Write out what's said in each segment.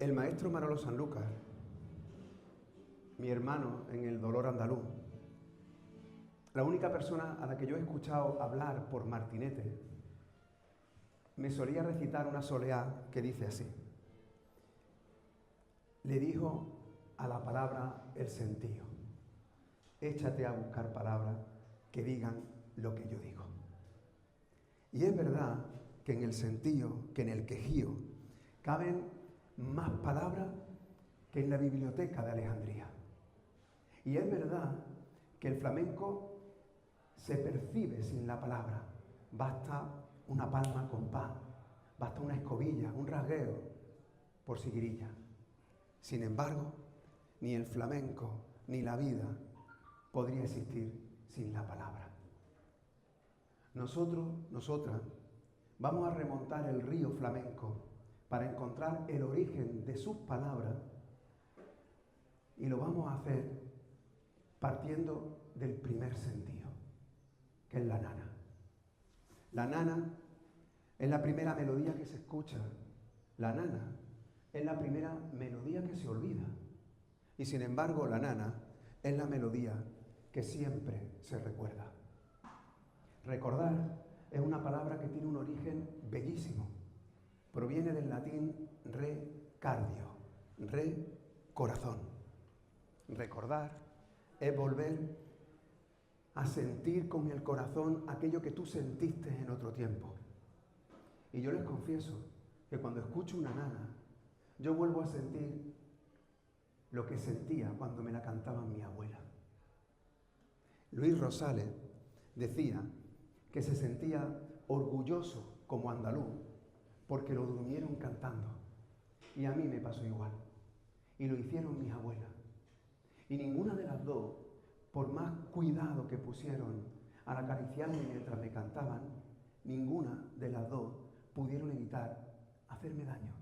El maestro Manolo Sanlúcar, mi hermano en el dolor andaluz, la única persona a la que yo he escuchado hablar por martinete, me solía recitar una soleá que dice así. Le dijo a la palabra el sentido: échate a buscar palabras que digan lo que yo digo. Y es verdad que en el sentido, que en el quejío, caben más palabras que en la biblioteca de Alejandría. Y es verdad que el flamenco se percibe sin la palabra. Basta una palma con pa, basta una escobilla, un rasgueo por siguirilla. Sin embargo, ni el flamenco ni la vida podría existir sin la palabra. Nosotras, vamos a remontar el río flamenco para encontrar el origen de sus palabras, y lo vamos a hacer partiendo del primer sentido, que es la nana. La nana es la primera melodía que se escucha. La nana es la primera melodía que se olvida. Y sin embargo, la nana es la melodía que siempre se recuerda. Recordar es una palabra que tiene un origen bellísimo. Proviene del latín re cardio, re corazón. Recordar es volver a sentir con el corazón aquello que tú sentiste en otro tiempo. Y yo les confieso que cuando escucho una nana, yo vuelvo a sentir lo que sentía cuando me la cantaba mi abuela. Luis Rosales decía que se sentía orgulloso como andaluz porque lo durmieron cantando. Y a mí me pasó igual. Y lo hicieron mis abuelas. Y ninguna de las dos, por más cuidado que pusieron al acariciarme mientras me cantaban, ninguna de las dos pudieron evitar hacerme daño.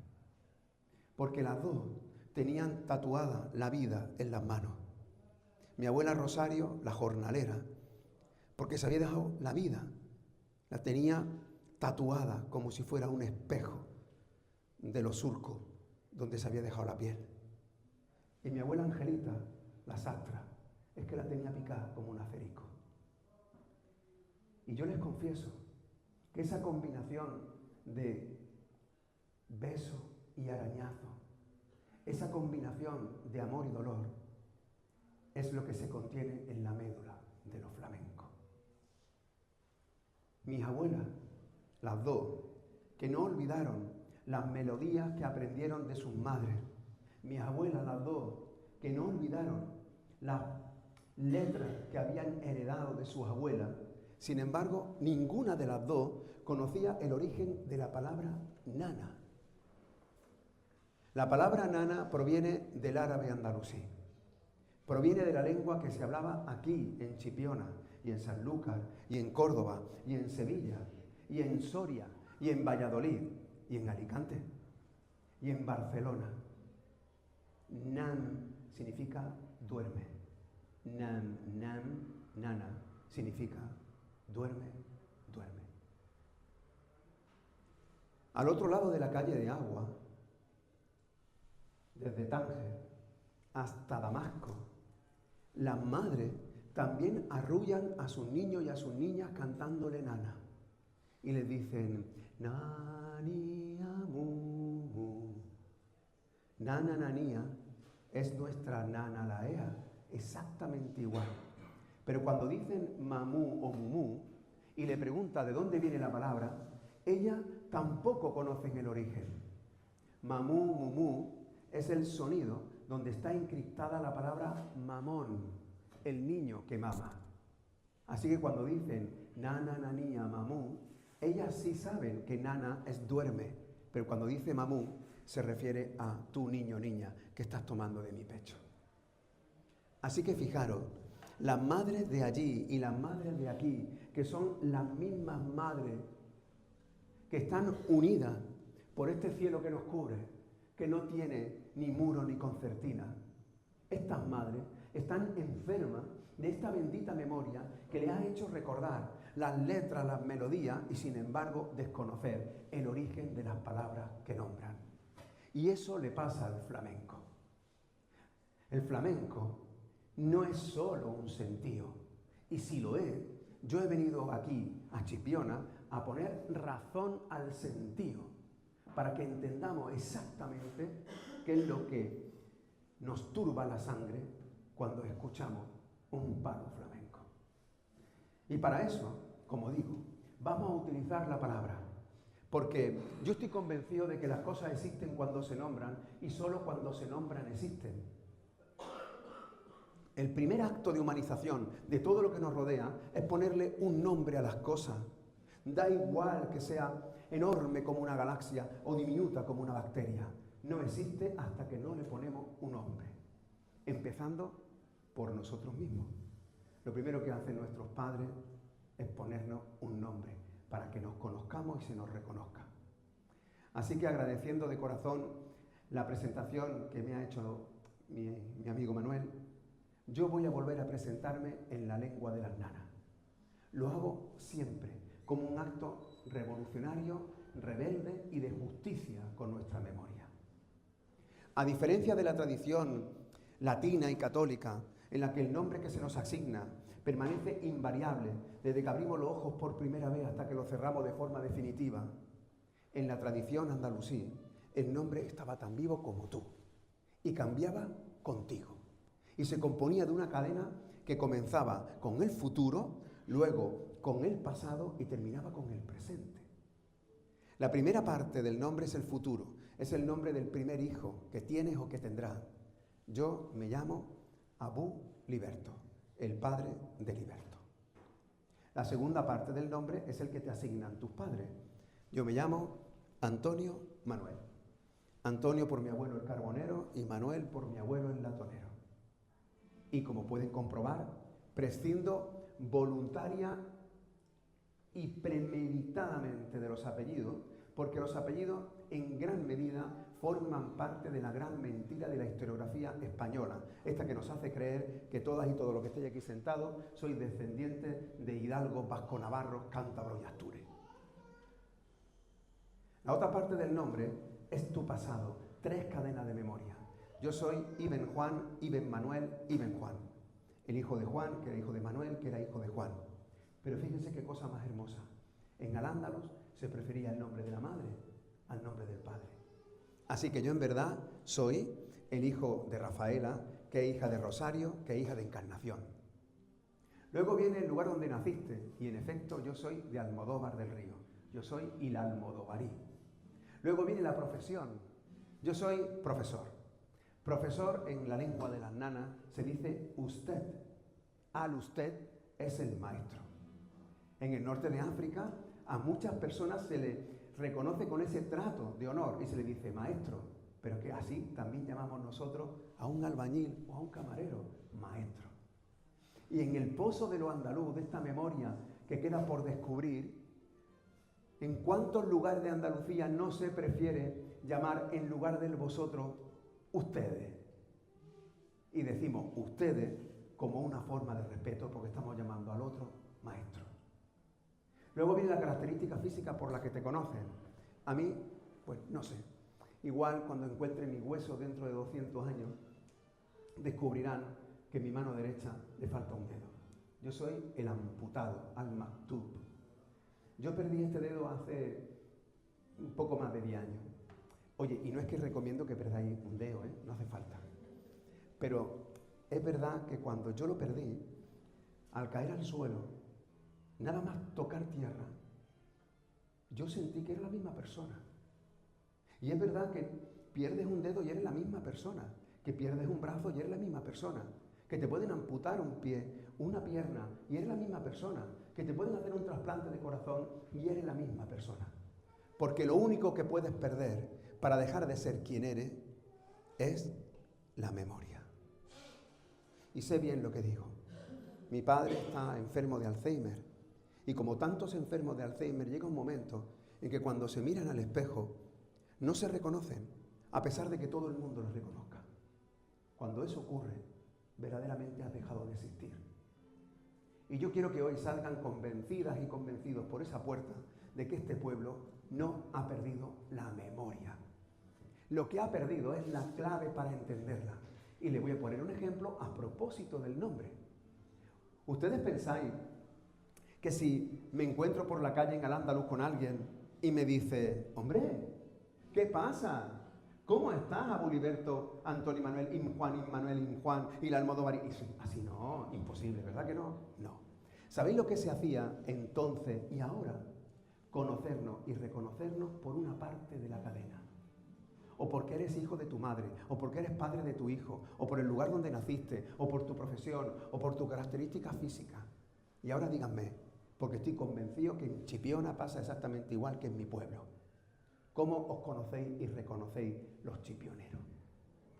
Porque las dos tenían tatuada la vida en las manos. Mi abuela Rosario, la jornalera, porque se había dejado la vida, la tenía tatuada como si fuera un espejo de los surcos donde se había dejado la piel. Y mi abuela Angelita, la sastra, es que la tenía picada como un acerico. Y yo les confieso que esa combinación de beso y arañazo, esa combinación de amor y dolor, es lo que se contiene en la médula de los flamencos. Mis abuelas, las dos, que no olvidaron las melodías que aprendieron de sus madres. Mis abuelas, las dos, que no olvidaron las letras que habían heredado de sus abuelas. Sin embargo, ninguna de las dos conocía el origen de la palabra nana. La palabra nana proviene del árabe andalusí. Proviene de la lengua que se hablaba aquí, en Chipiona, y en Sanlúcar, y en Córdoba, y en Sevilla, y en Soria, y en Valladolid, y en Alicante, y en Barcelona. Nan significa duerme. Nan, nana, significa duerme, duerme. Al otro lado de la calle de Agua, desde Tánger hasta Damasco, las madres también arrullan a sus niños y a sus niñas cantándole nana. Y les dicen, nanía mu. Nana nanía es nuestra nana laea, exactamente igual. Pero cuando dicen mamú o mumú y le pregunta de dónde viene la palabra, ellas tampoco conocen el origen. Mamú, mumú es el sonido donde está encriptada la palabra mamón, el niño que mama. Así que cuando dicen nana, nanía, mamú, ellas sí saben que nana es duerme, pero cuando dice mamú se refiere a tu niño o niña que estás tomando de mi pecho. Así que fijaros, las madres de allí y las madres de aquí, que son las mismas madres que están unidas por este cielo que nos cubre, que no tiene ni muro ni concertina. Estas madres están enfermas de esta bendita memoria que les ha hecho recordar las letras, las melodías y sin embargo desconocer el origen de las palabras que nombran. Y eso le pasa al flamenco. El flamenco no es solo un sentido. Y si lo es, yo he venido aquí, a Chipiona, a poner razón al sentido, para que entendamos exactamente qué es lo que nos turba la sangre cuando escuchamos un palo flamenco. Y para eso, como digo, vamos a utilizar la palabra, porque yo estoy convencido de que las cosas existen cuando se nombran y solo cuando se nombran existen. El primer acto de humanización de todo lo que nos rodea es ponerle un nombre a las cosas. Da igual que sea enorme como una galaxia o diminuta como una bacteria. No existe hasta que no le ponemos un nombre. Empezando por nosotros mismos. Lo primero que hacen nuestros padres es ponernos un nombre para que nos conozcamos y se nos reconozca. Así que agradeciendo de corazón la presentación que me ha hecho mi amigo Manuel, yo voy a volver a presentarme en la lengua de las nanas. Lo hago siempre como un acto revolucionario, rebelde y de justicia con nuestra memoria. A diferencia de la tradición latina y católica, en la que el nombre que se nos asigna permanece invariable desde que abrimos los ojos por primera vez hasta que los cerramos de forma definitiva, en la tradición andalusí el nombre estaba tan vivo como tú y cambiaba contigo. Y se componía de una cadena que comenzaba con el futuro, luego con el pasado y terminaba con el presente. La primera parte del nombre es el futuro, es el nombre del primer hijo que tienes o que tendrás. Yo me llamo Abú Liberto, el padre de Liberto. La segunda parte del nombre es el que te asignan tus padres. Yo me llamo Antonio Manuel. Antonio por mi abuelo el carbonero y Manuel por mi abuelo el latonero. Y como pueden comprobar, prescindo voluntaria y premeditadamente de los apellidos, porque los apellidos en gran medida forman parte de la gran mentira de la historiografía española, esta que nos hace creer que todas y todos los que estéis aquí sentados sois descendientes de hidalgos, vasconavarros, cántabros y astures. La otra parte del nombre es tu pasado, 3 cadenas de memoria. Yo soy Ibn Juan, Ibn Manuel, Ibn Juan. El hijo de Juan, que era hijo de Manuel, que era hijo de Juan. Pero fíjense qué cosa más hermosa. En Al-Ándalus se prefería el nombre de la madre al nombre del padre. Así que yo en verdad soy el hijo de Rafaela, que es hija de Rosario, que es hija de Encarnación. Luego viene el lugar donde naciste, y en efecto yo soy de Almodóvar del Río. Yo soy il almodovarí. Luego viene la profesión. Yo soy profesor. Profesor en la lengua de las nanas se dice usted. Al usted es el maestro. En el norte de África a muchas personas se le reconoce con ese trato de honor y se le dice maestro, pero que así también llamamos nosotros a un albañil o a un camarero maestro. Y en el pozo de lo andaluz, de esta memoria que queda por descubrir, ¿en cuántos lugares de Andalucía no se prefiere llamar en lugar del vosotros ustedes? Y decimos ustedes como una forma de respeto porque estamos llamando al otro maestro. Luego viene la característica física por la que te conocen. A mí, pues no sé. Igual cuando encuentren mis huesos dentro de 200 años, descubrirán que en mi mano derecha le falta un dedo. Yo soy el amputado, al-maktub. Yo perdí este dedo hace un poco más de 10 años. Oye, y no es que recomiendo que perdáis un dedo, no hace falta. Pero es verdad que cuando yo lo perdí, al caer al suelo, nada más tocar tierra, yo sentí que era la misma persona. Y es verdad que pierdes un dedo y eres la misma persona, que pierdes un brazo y eres la misma persona, que te pueden amputar un pie, una pierna y eres la misma persona, que te pueden hacer un trasplante de corazón y eres la misma persona. Porque lo único que puedes perder para dejar de ser quien eres es la memoria. Y sé bien lo que digo. Mi padre está enfermo de Alzheimer. Y como tantos enfermos de Alzheimer, llega un momento en que cuando se miran al espejo, no se reconocen, a pesar de que todo el mundo los reconozca. Cuando eso ocurre, verdaderamente has dejado de existir. Y yo quiero que hoy salgan convencidas y convencidos por esa puerta de que este pueblo no ha perdido la memoria. Lo que ha perdido es la clave para entenderla. Y le voy a poner un ejemplo a propósito del nombre. ¿Ustedes pensáis que si me encuentro por la calle en Al-Ándalus con alguien y me dice, hombre, ¿qué pasa? ¿Cómo estás, Abuliberto, Antonio Manuel, Immanuel, y la Almodóvar? Así no, imposible, ¿verdad que no? No. ¿Sabéis lo que se hacía entonces y ahora? Conocernos y reconocernos por una parte de la cadena. O porque eres hijo de tu madre, o porque eres padre de tu hijo, o por el lugar donde naciste, o por tu profesión, o por tus características físicas. Y ahora díganme, porque estoy convencido que en Chipiona pasa exactamente igual que en mi pueblo. ¿Cómo os conocéis y reconocéis los chipioneros?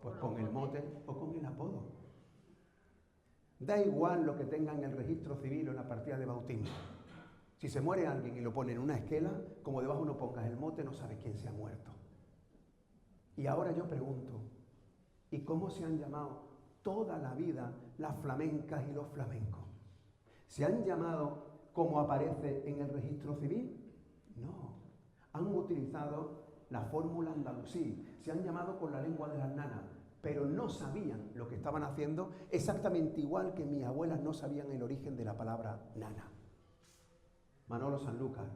Pues con el mote o con el apodo. Da igual lo que tenga en el registro civil o en la partida de bautismo. Si se muere alguien y lo pone en una esquela, como debajo no pongas el mote, no sabes quién se ha muerto. Y ahora yo pregunto, ¿y cómo se han llamado toda la vida las flamencas y los flamencos? ¿Se han llamado como aparece en el registro civil? No. Han utilizado la fórmula andalusí, se han llamado con la lengua de las nanas, pero no sabían lo que estaban haciendo, exactamente igual que mis abuelas no sabían el origen de la palabra nana. Manolo Sanlúcar,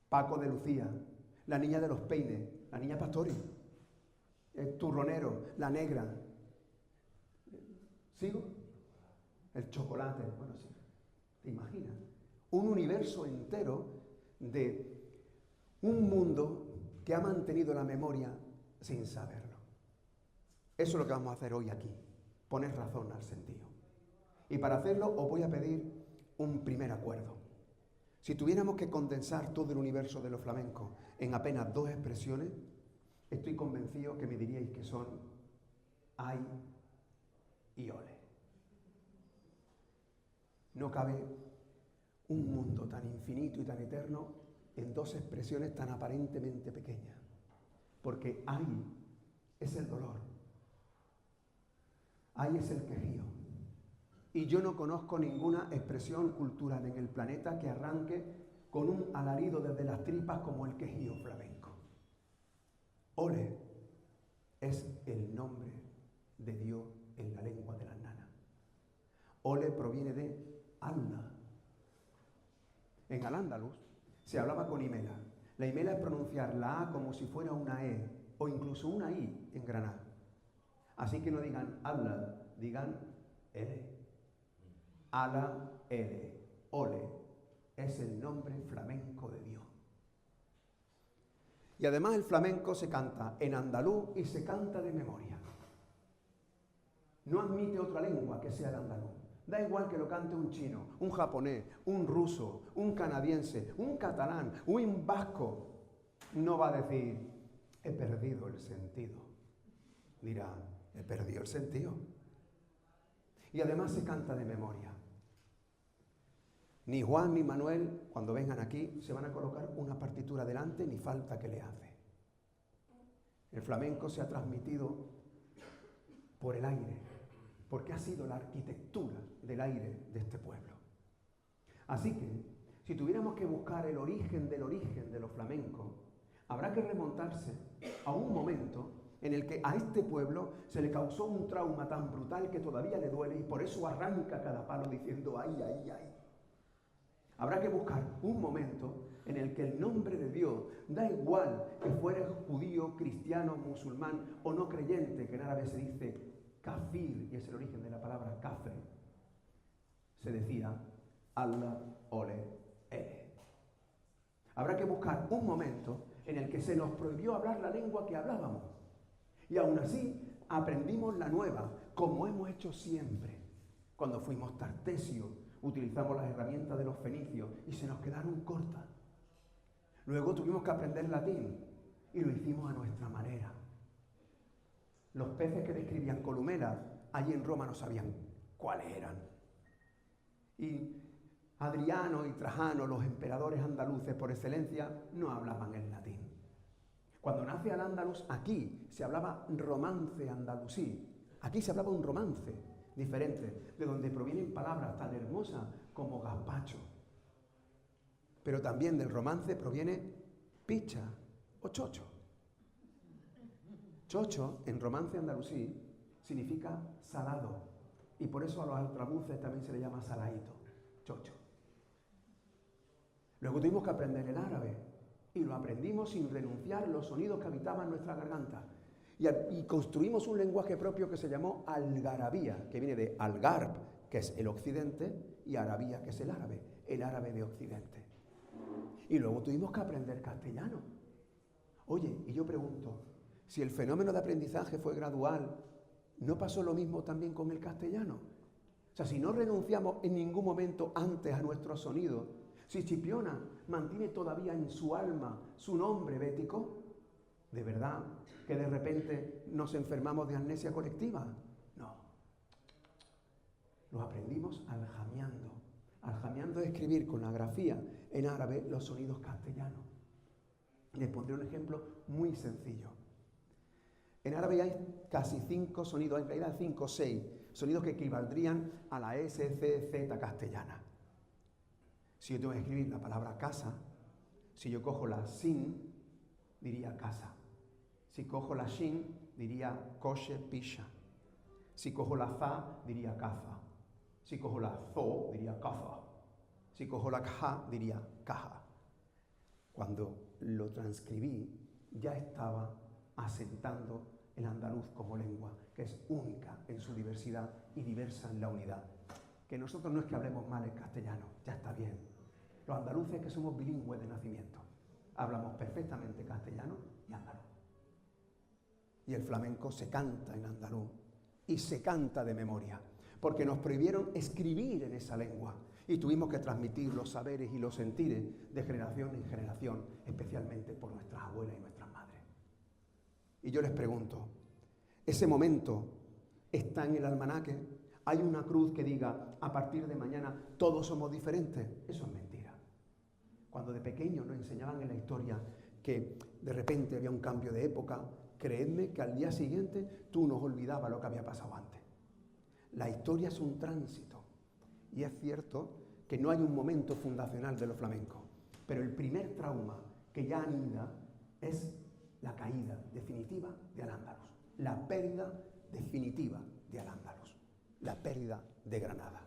Paco de Lucía, la niña de los peines, la niña Pastori, el turronero, la negra. ¿Sigo? El chocolate, bueno, sí. ¿Te imaginas? Un universo entero de un mundo que ha mantenido la memoria sin saberlo. Eso es lo que vamos a hacer hoy aquí, poner razón al sentido. Y para hacerlo os voy a pedir un primer acuerdo. Si tuviéramos que condensar todo el universo de los flamencos en apenas 2 expresiones, estoy convencido que me diríais que son ay y ole. No cabe un mundo tan infinito y tan eterno en 2 expresiones tan aparentemente pequeñas. Porque ay es el dolor, ay es el quejío. Y yo no conozco ninguna expresión cultural en el planeta que arranque con un alarido desde las tripas como el quejío flamenco. Ole es el nombre de Dios en la lengua de las nanas. Ole proviene de Allah. En Al-Ándalus se hablaba con himela. La himela es pronunciar la A como si fuera una E o incluso una I en Granada. Así que no digan Allah, digan Ele. Ala, Ele, Ole es el nombre flamenco de Dios. Y además el flamenco se canta en andaluz y se canta de memoria. No admite otra lengua que sea el andaluz. Da igual que lo cante un chino, un japonés, un ruso, un canadiense, un catalán, un vasco. No va a decir, he perdido el sentido. Dirá, he perdido el sentido. Y además se canta de memoria. Ni Juan ni Manuel, cuando vengan aquí, se van a colocar una partitura delante, ni falta que le hace. El flamenco se ha transmitido por el aire, porque ha sido la arquitectura del aire de este pueblo. Así que, si tuviéramos que buscar el origen de los flamencos, habrá que remontarse a un momento en el que a este pueblo se le causó un trauma tan brutal que todavía le duele y por eso arranca cada palo diciendo ¡ay, ay, ay! Habrá que buscar un momento en el que el nombre de Dios, da igual que fueres judío, cristiano, musulmán o no creyente, que en árabe se dice kafir, y es el origen de la palabra kafir, se decía Allah, Ole, Ele. Habrá que buscar un momento en el que se nos prohibió hablar la lengua que hablábamos. Y aún así aprendimos la nueva, como hemos hecho siempre. Cuando fuimos tartesios, utilizamos las herramientas de los fenicios y se nos quedaron cortas. Luego tuvimos que aprender latín y lo hicimos a nuestra manera. Los peces que describían Columelas, allí en Roma no sabían cuáles eran. Y Adriano y Trajano, los emperadores andaluces por excelencia, no hablaban el latín. Cuando nace Al-Ándalus, aquí se hablaba romance andalusí. Aquí se hablaba un romance diferente, de donde provienen palabras tan hermosas como gazpacho. Pero también del romance proviene picha o chocho. Chocho, en romance andalusí, significa salado. Y por eso a los altrabuces también se le llama saladito, chocho. Luego tuvimos que aprender el árabe. Y lo aprendimos sin renunciar a los sonidos que habitaban nuestra garganta. Y construimos un lenguaje propio que se llamó algarabía, que viene de algarb, que es el occidente, y arabía, que es el árabe de occidente. Y luego tuvimos que aprender castellano. Oye, y yo pregunto, si el fenómeno de aprendizaje fue gradual, ¿no pasó lo mismo también con el castellano? O sea, si no renunciamos en ningún momento antes a nuestros sonidos, si Chipiona mantiene todavía en su alma su nombre bético, ¿de verdad que de repente nos enfermamos de amnesia colectiva? No. Los aprendimos aljamiando. Aljamiando es escribir con la grafía en árabe los sonidos castellanos. Les pondré un ejemplo muy sencillo. En árabe hay casi 5 sonidos, en realidad 5 o 6 sonidos que equivaldrían a la S, C, Z castellana. Si yo tengo que escribir la palabra casa, si yo cojo la sin, diría casa. Si cojo la shin, diría koshe, pisha. Si cojo la za, diría caza. Si cojo la zo, diría caza. Si cojo la kha, diría caja. Cuando lo transcribí, ya estaba asentando el andaluz como lengua, que es única en su diversidad y diversa en la unidad. Que nosotros no es que hablemos mal el castellano, ya está bien. Los andaluces que somos bilingües de nacimiento, hablamos perfectamente castellano y andaluz. Y el flamenco se canta en andaluz y se canta de memoria, porque nos prohibieron escribir en esa lengua y tuvimos que transmitir los saberes y los sentires de generación en generación, especialmente por nuestras abuelas y nuestras madres. Y yo les pregunto, ¿ese momento está en el almanaque? ¿Hay una cruz que diga, a partir de mañana todos somos diferentes? Eso es mentira. Cuando de pequeños nos enseñaban en la historia que de repente había un cambio de época, creedme que al día siguiente tú nos olvidabas lo que había pasado antes. La historia es un tránsito. Y es cierto que no hay un momento fundacional de los flamencos, pero el primer trauma que ya anida es la caída definitiva de Al-Ándalus, la pérdida definitiva de Al-Ándalus, la pérdida de Granada.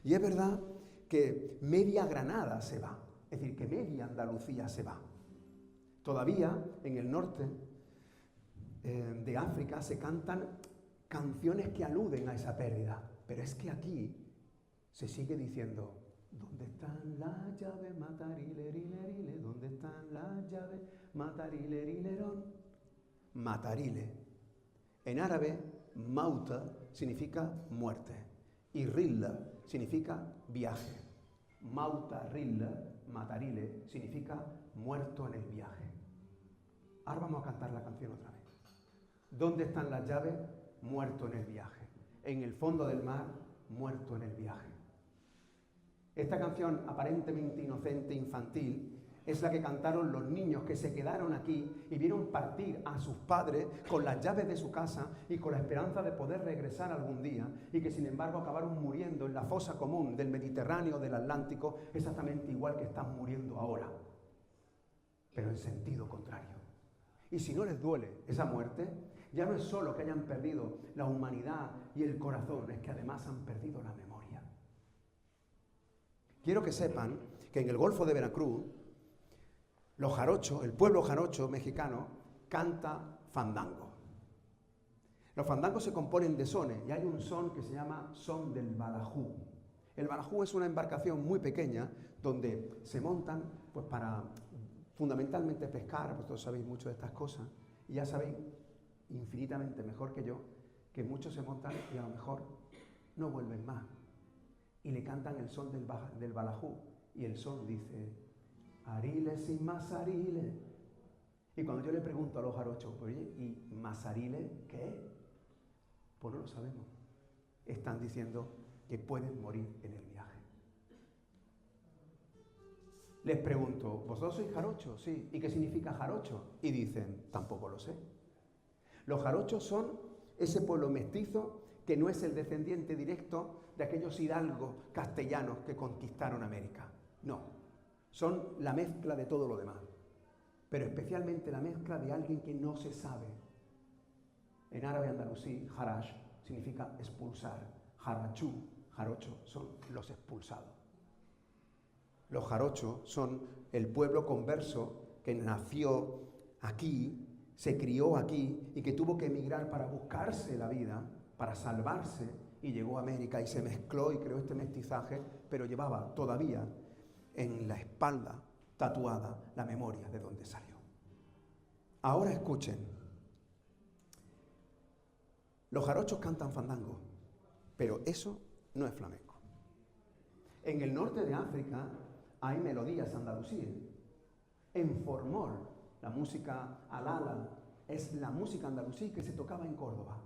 Y es verdad que media Granada se va, es decir, que media Andalucía se va. Todavía en el norte de África se cantan canciones que aluden a esa pérdida, pero es que aquí se sigue diciendo, ¿dónde están las llaves, matarilerile? ¿Dónde están las llaves, matarilerilerón? Matarile. En árabe, mauta significa muerte y rilla significa viaje. Mauta, rilla, matarile significa muerto en el viaje. Ahora vamos a cantar la canción otra vez. ¿Dónde están las llaves? Muerto en el viaje. En el fondo del mar, muerto en el viaje. Esta canción aparentemente inocente, infantil, es la que cantaron los niños que se quedaron aquí y vieron partir a sus padres con las llaves de su casa y con la esperanza de poder regresar algún día y que sin embargo acabaron muriendo en la fosa común del Mediterráneo, del Atlántico, exactamente igual que están muriendo ahora, pero en sentido contrario. Y si no les duele esa muerte, ya no es solo que hayan perdido la humanidad y el corazón, es que además han perdido la memoria. Quiero que sepan que en el Golfo de Veracruz, los jarochos, el pueblo jarocho mexicano, canta fandango. Los fandangos se componen de sones y hay un son que se llama son del balajú. El balajú es una embarcación muy pequeña donde se montan pues para fundamentalmente pescar, vosotros sabéis mucho de estas cosas y ya sabéis infinitamente mejor que yo que muchos se montan y a lo mejor no vuelven más y le cantan el son del balajú y el son dice Ariles y Masarile. Y cuando yo le pregunto a los jarochos, oye, ¿y Masarile qué? Pues no lo sabemos. Están diciendo que pueden morir en el viaje. Les pregunto, ¿vosotros sois jarochos? Sí. ¿Y qué significa jarocho? Y dicen, tampoco lo sé. Los jarochos son ese pueblo mestizo que no es el descendiente directo de aquellos hidalgos castellanos que conquistaron América. No. Son la mezcla de todo lo demás, pero especialmente la mezcla de alguien que no se sabe En árabe andalusí, harash significa expulsar. Jarachú, jarocho, son los expulsados. Los jarochos son el pueblo converso que nació aquí, se crió aquí y que tuvo que emigrar para buscarse la vida, para salvarse, y llegó a América y se mezcló y creó este mestizaje, pero llevaba todavía en la espalda tatuada la memoria de dónde salió. Ahora escuchen. Los jarochos cantan fandango, pero eso no es flamenco. En el norte de África hay melodías andaluzíes. En Formol, la música alala es la música andalusí que se tocaba en Córdoba,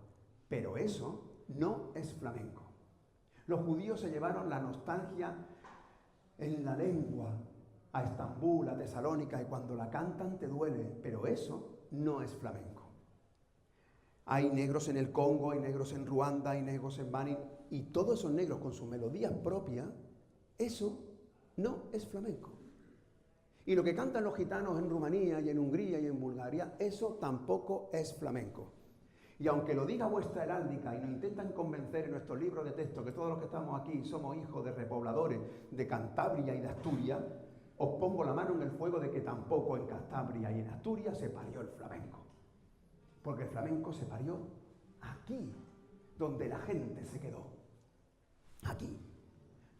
pero eso no es flamenco. Los judíos se llevaron la nostalgia en la lengua a Estambul, a Tesalónica, y cuando la cantan te duele, pero eso no es flamenco. Hay negros en el Congo, hay negros en Ruanda, hay negros en Benín, y todos esos negros con sus melodías propias, eso no es flamenco. Y lo que cantan los gitanos en Rumanía y en Hungría y en Bulgaria, eso tampoco es flamenco. Y aunque lo diga vuestra heráldica y nos intentan convencer en nuestros libros de texto que todos los que estamos aquí somos hijos de repobladores de Cantabria y de Asturias, os pongo la mano en el fuego de que tampoco en Cantabria y en Asturias se parió el flamenco. Porque el flamenco se parió aquí, donde la gente se quedó. Aquí,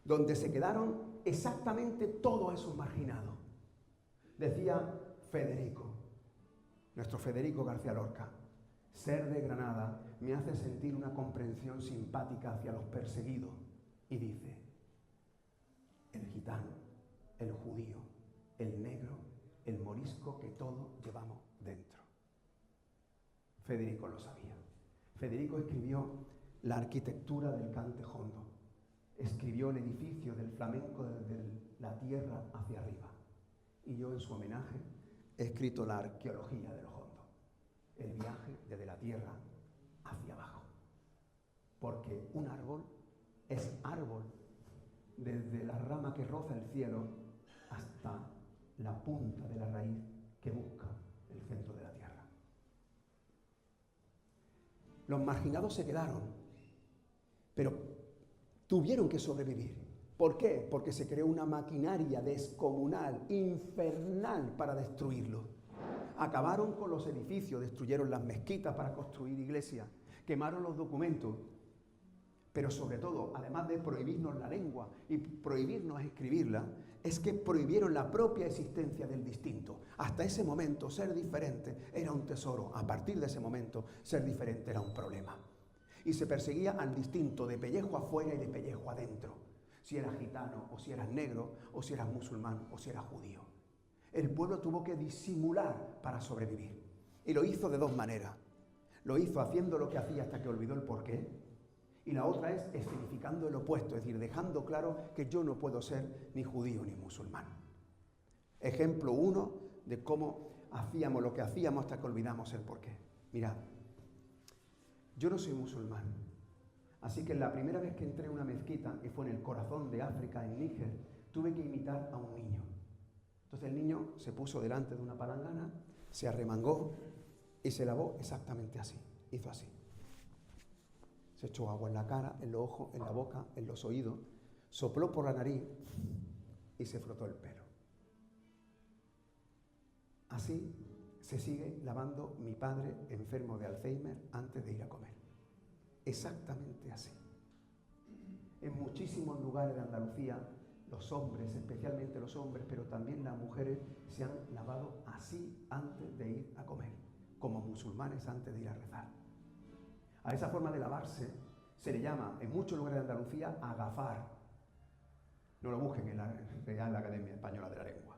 donde se quedaron exactamente todos esos marginados. Decía Federico, nuestro Federico García Lorca: ser de Granada me hace sentir una comprensión simpática hacia los perseguidos. Y dice, el gitano, el judío, el negro, el morisco que todos llevamos dentro. Federico lo sabía. Federico escribió la arquitectura del cante jondo. Escribió el edificio del flamenco desde la tierra hacia arriba. Y yo en su homenaje he escrito la arqueología de los hondos. El viaje desde la tierra hacia abajo. Porque un árbol es árbol desde la rama que roza el cielo hasta la punta de la raíz que busca el centro de la tierra. Los marginados se quedaron, pero tuvieron que sobrevivir. ¿Por qué? Porque se creó una maquinaria descomunal, infernal, para destruirlo. Acabaron con los edificios, destruyeron las mezquitas para construir iglesias, quemaron los documentos, pero sobre todo, además de prohibirnos la lengua y prohibirnos escribirla, es que prohibieron la propia existencia del distinto. Hasta ese momento, ser diferente era un tesoro. A partir de ese momento, ser diferente era un problema. Y se perseguía al distinto de pellejo afuera y de pellejo adentro. Si eras gitano, o si eras negro, o si eras musulmán, o si eras judío. El pueblo tuvo que disimular para sobrevivir. Y lo hizo de dos maneras. Lo hizo haciendo lo que hacía hasta que olvidó el porqué. Y la otra es escenificando el opuesto, es decir, dejando claro que yo no puedo ser ni judío ni musulmán. Ejemplo 1 de cómo hacíamos lo que hacíamos hasta que olvidamos el porqué. Mirad, yo no soy musulmán, así que la primera vez que entré en una mezquita, que fue en el corazón de África, en Níger, tuve que imitar a un niño. Entonces el niño se puso delante de una palangana, se arremangó y se lavó exactamente así, hizo así. Se echó agua en la cara, en los ojos, en la boca, en los oídos, sopló por la nariz y se frotó el pelo. Así se sigue lavando mi padre enfermo de Alzheimer antes de ir a comer. Exactamente así. En muchísimos lugares de Andalucía, los hombres, especialmente los hombres, pero también las mujeres, se han lavado así antes de ir a comer, como musulmanes antes de ir a rezar. A esa forma de lavarse se le llama, en muchos lugares de Andalucía, agafar. No lo busquen en la Academia Española de la Lengua.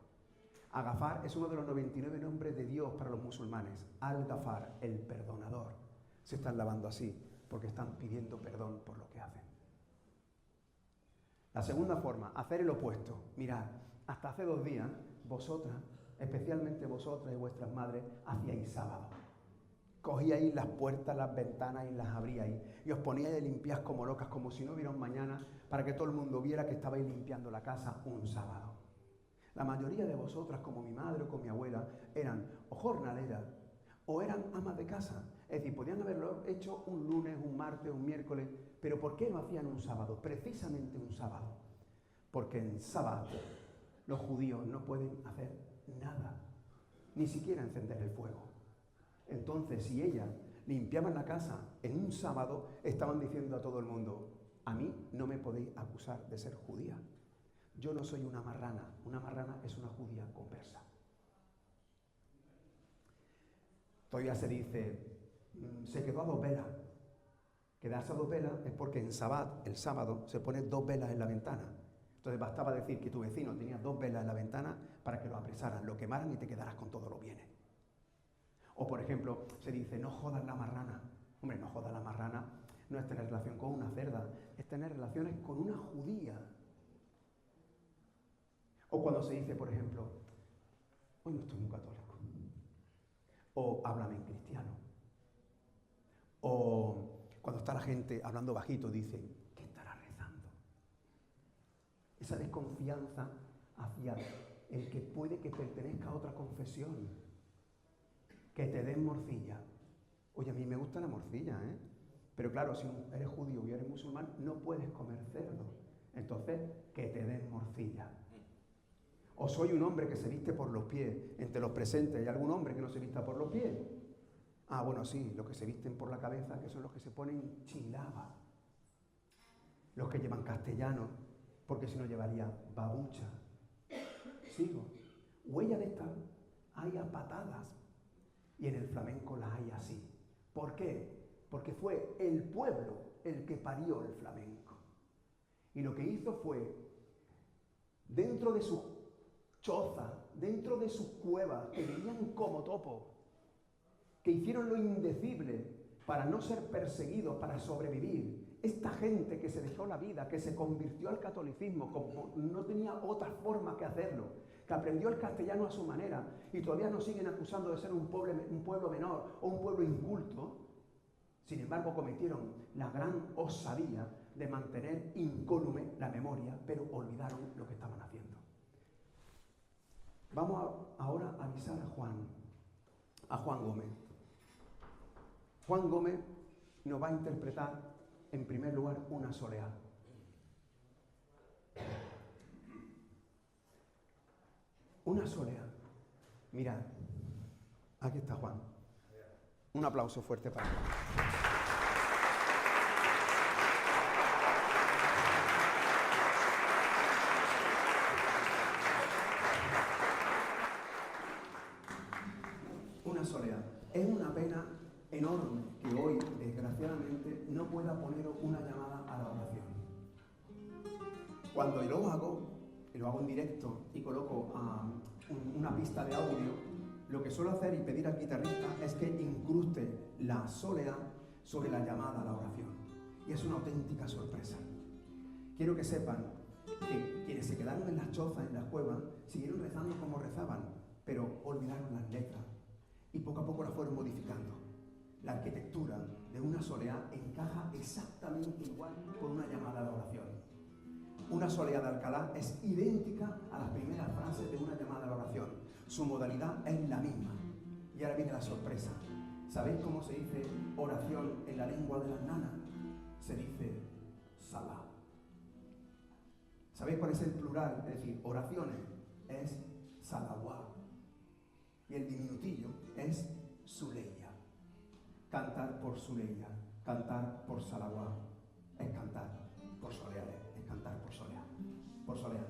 Agafar es uno de los 99 nombres de Dios para los musulmanes. Al-Gafar, el perdonador. Se están lavando así porque están pidiendo perdón por lo que hacen. La segunda forma, hacer el opuesto. Mirad, hasta hace 2 días, vosotras, especialmente vosotras y vuestras madres, hacíais sábado. Cogíais las puertas, las ventanas y las abríais. Y os poníais a limpiar como locas, como si no hubiera un mañana, para que todo el mundo viera que estabais limpiando la casa un sábado. La mayoría de vosotras, como mi madre o como mi abuela, eran o jornaleras o eran amas de casa. Es decir, podían haberlo hecho un lunes, un martes, un miércoles, pero ¿por qué lo hacían un sábado? Precisamente un sábado. Porque en sábado los judíos no pueden hacer nada, ni siquiera encender el fuego. Entonces, si ellas limpiaban la casa en un sábado, estaban diciendo a todo el mundo, a mí no me podéis acusar de ser judía. Yo no soy una marrana es una judía conversa. Todavía se dice, se quedó a 2 velas. Quedarse a 2 velas es porque en Sabbat, el sábado, se ponen 2 velas en la ventana. Entonces bastaba decir que tu vecino tenía 2 velas en la ventana para que lo apresaran, lo quemaran y te quedaras con todos los bienes. O por ejemplo, se dice, no jodas la marrana. Hombre, no jodas la marrana no es tener relación con una cerda, es tener relaciones con una judía. O cuando se dice, por ejemplo, hoy no estoy muy católico. O háblame en cristiano. O cuando está la gente hablando bajito, dicen, ¿qué estará rezando? Esa desconfianza hacia el que puede que pertenezca a otra confesión. Que te den morcilla. Oye, a mí me gusta la morcilla, ¿eh? Pero claro, si eres judío y eres musulmán, no puedes comer cerdo. Entonces, que te den morcilla. O soy un hombre que se viste por los pies. Entre los presentes, ¿hay algún hombre que no se vista por los pies? Ah, bueno, sí, los que se visten por la cabeza, que son los que se ponen chilaba. Los que llevan castellano, porque si no llevaría babucha. Sigo. Huella de estas hay a patadas. Y en el flamenco las hay así. ¿Por qué? Porque fue el pueblo el que parió el flamenco. Y lo que hizo fue, dentro de sus chozas, dentro de sus cuevas, que vivían como topos, que hicieron lo indecible para no ser perseguidos, para sobrevivir. Esta gente que se dejó la vida, que se convirtió al catolicismo, como no tenía otra forma que hacerlo, que aprendió el castellano a su manera y todavía nos siguen acusando de ser un pueblo menor o un pueblo inculto, sin embargo cometieron la gran osadía de mantener incólume la memoria, pero olvidaron lo que estaban haciendo. Vamos ahora a avisar a Juan Gómez. Juan Gómez nos va a interpretar, en primer lugar, una soleá. Una soleá. Mirad, aquí está Juan. Un aplauso fuerte para él. Una soleá. Es una pena enorme que hoy, desgraciadamente, no pueda poner una llamada a la oración. Cuando lo hago en directo y coloco una pista de audio, lo que suelo hacer y pedir al guitarrista es que incruste la soleá sobre la llamada a la oración. Y es una auténtica sorpresa. Quiero que sepan que quienes se quedaron en las chozas, en las cuevas, siguieron rezando como rezaban, pero olvidaron las letras y poco a poco las fueron modificando. La arquitectura de una soleá encaja exactamente igual con una llamada a la oración. Una soleá de Alcalá es idéntica a las primeras frases de una llamada a la oración. Su modalidad es la misma. Y ahora viene la sorpresa. ¿Sabéis cómo se dice oración en la lengua de las nanas? Se dice salá. ¿Sabéis cuál es el plural? Es decir, oraciones es salawá. Y el diminutillo es suleya. Cantar por suleya, cantar por salawá, es cantar por soleá, es cantar por soleá, por soleá.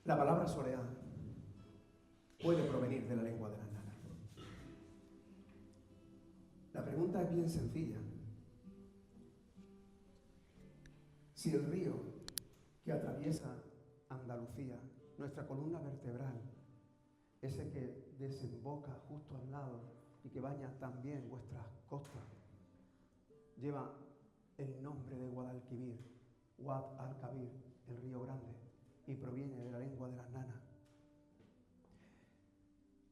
La palabra soleá puede provenir de la lengua de las nanas. La pregunta es bien sencilla. Si el río que atraviesa Andalucía, nuestra columna vertebral, ese que desemboca justo al lado y que baña también vuestras costas, lleva el nombre de Guadalquivir, Guad al-Kabir, el río grande, y proviene de la lengua de las nanas.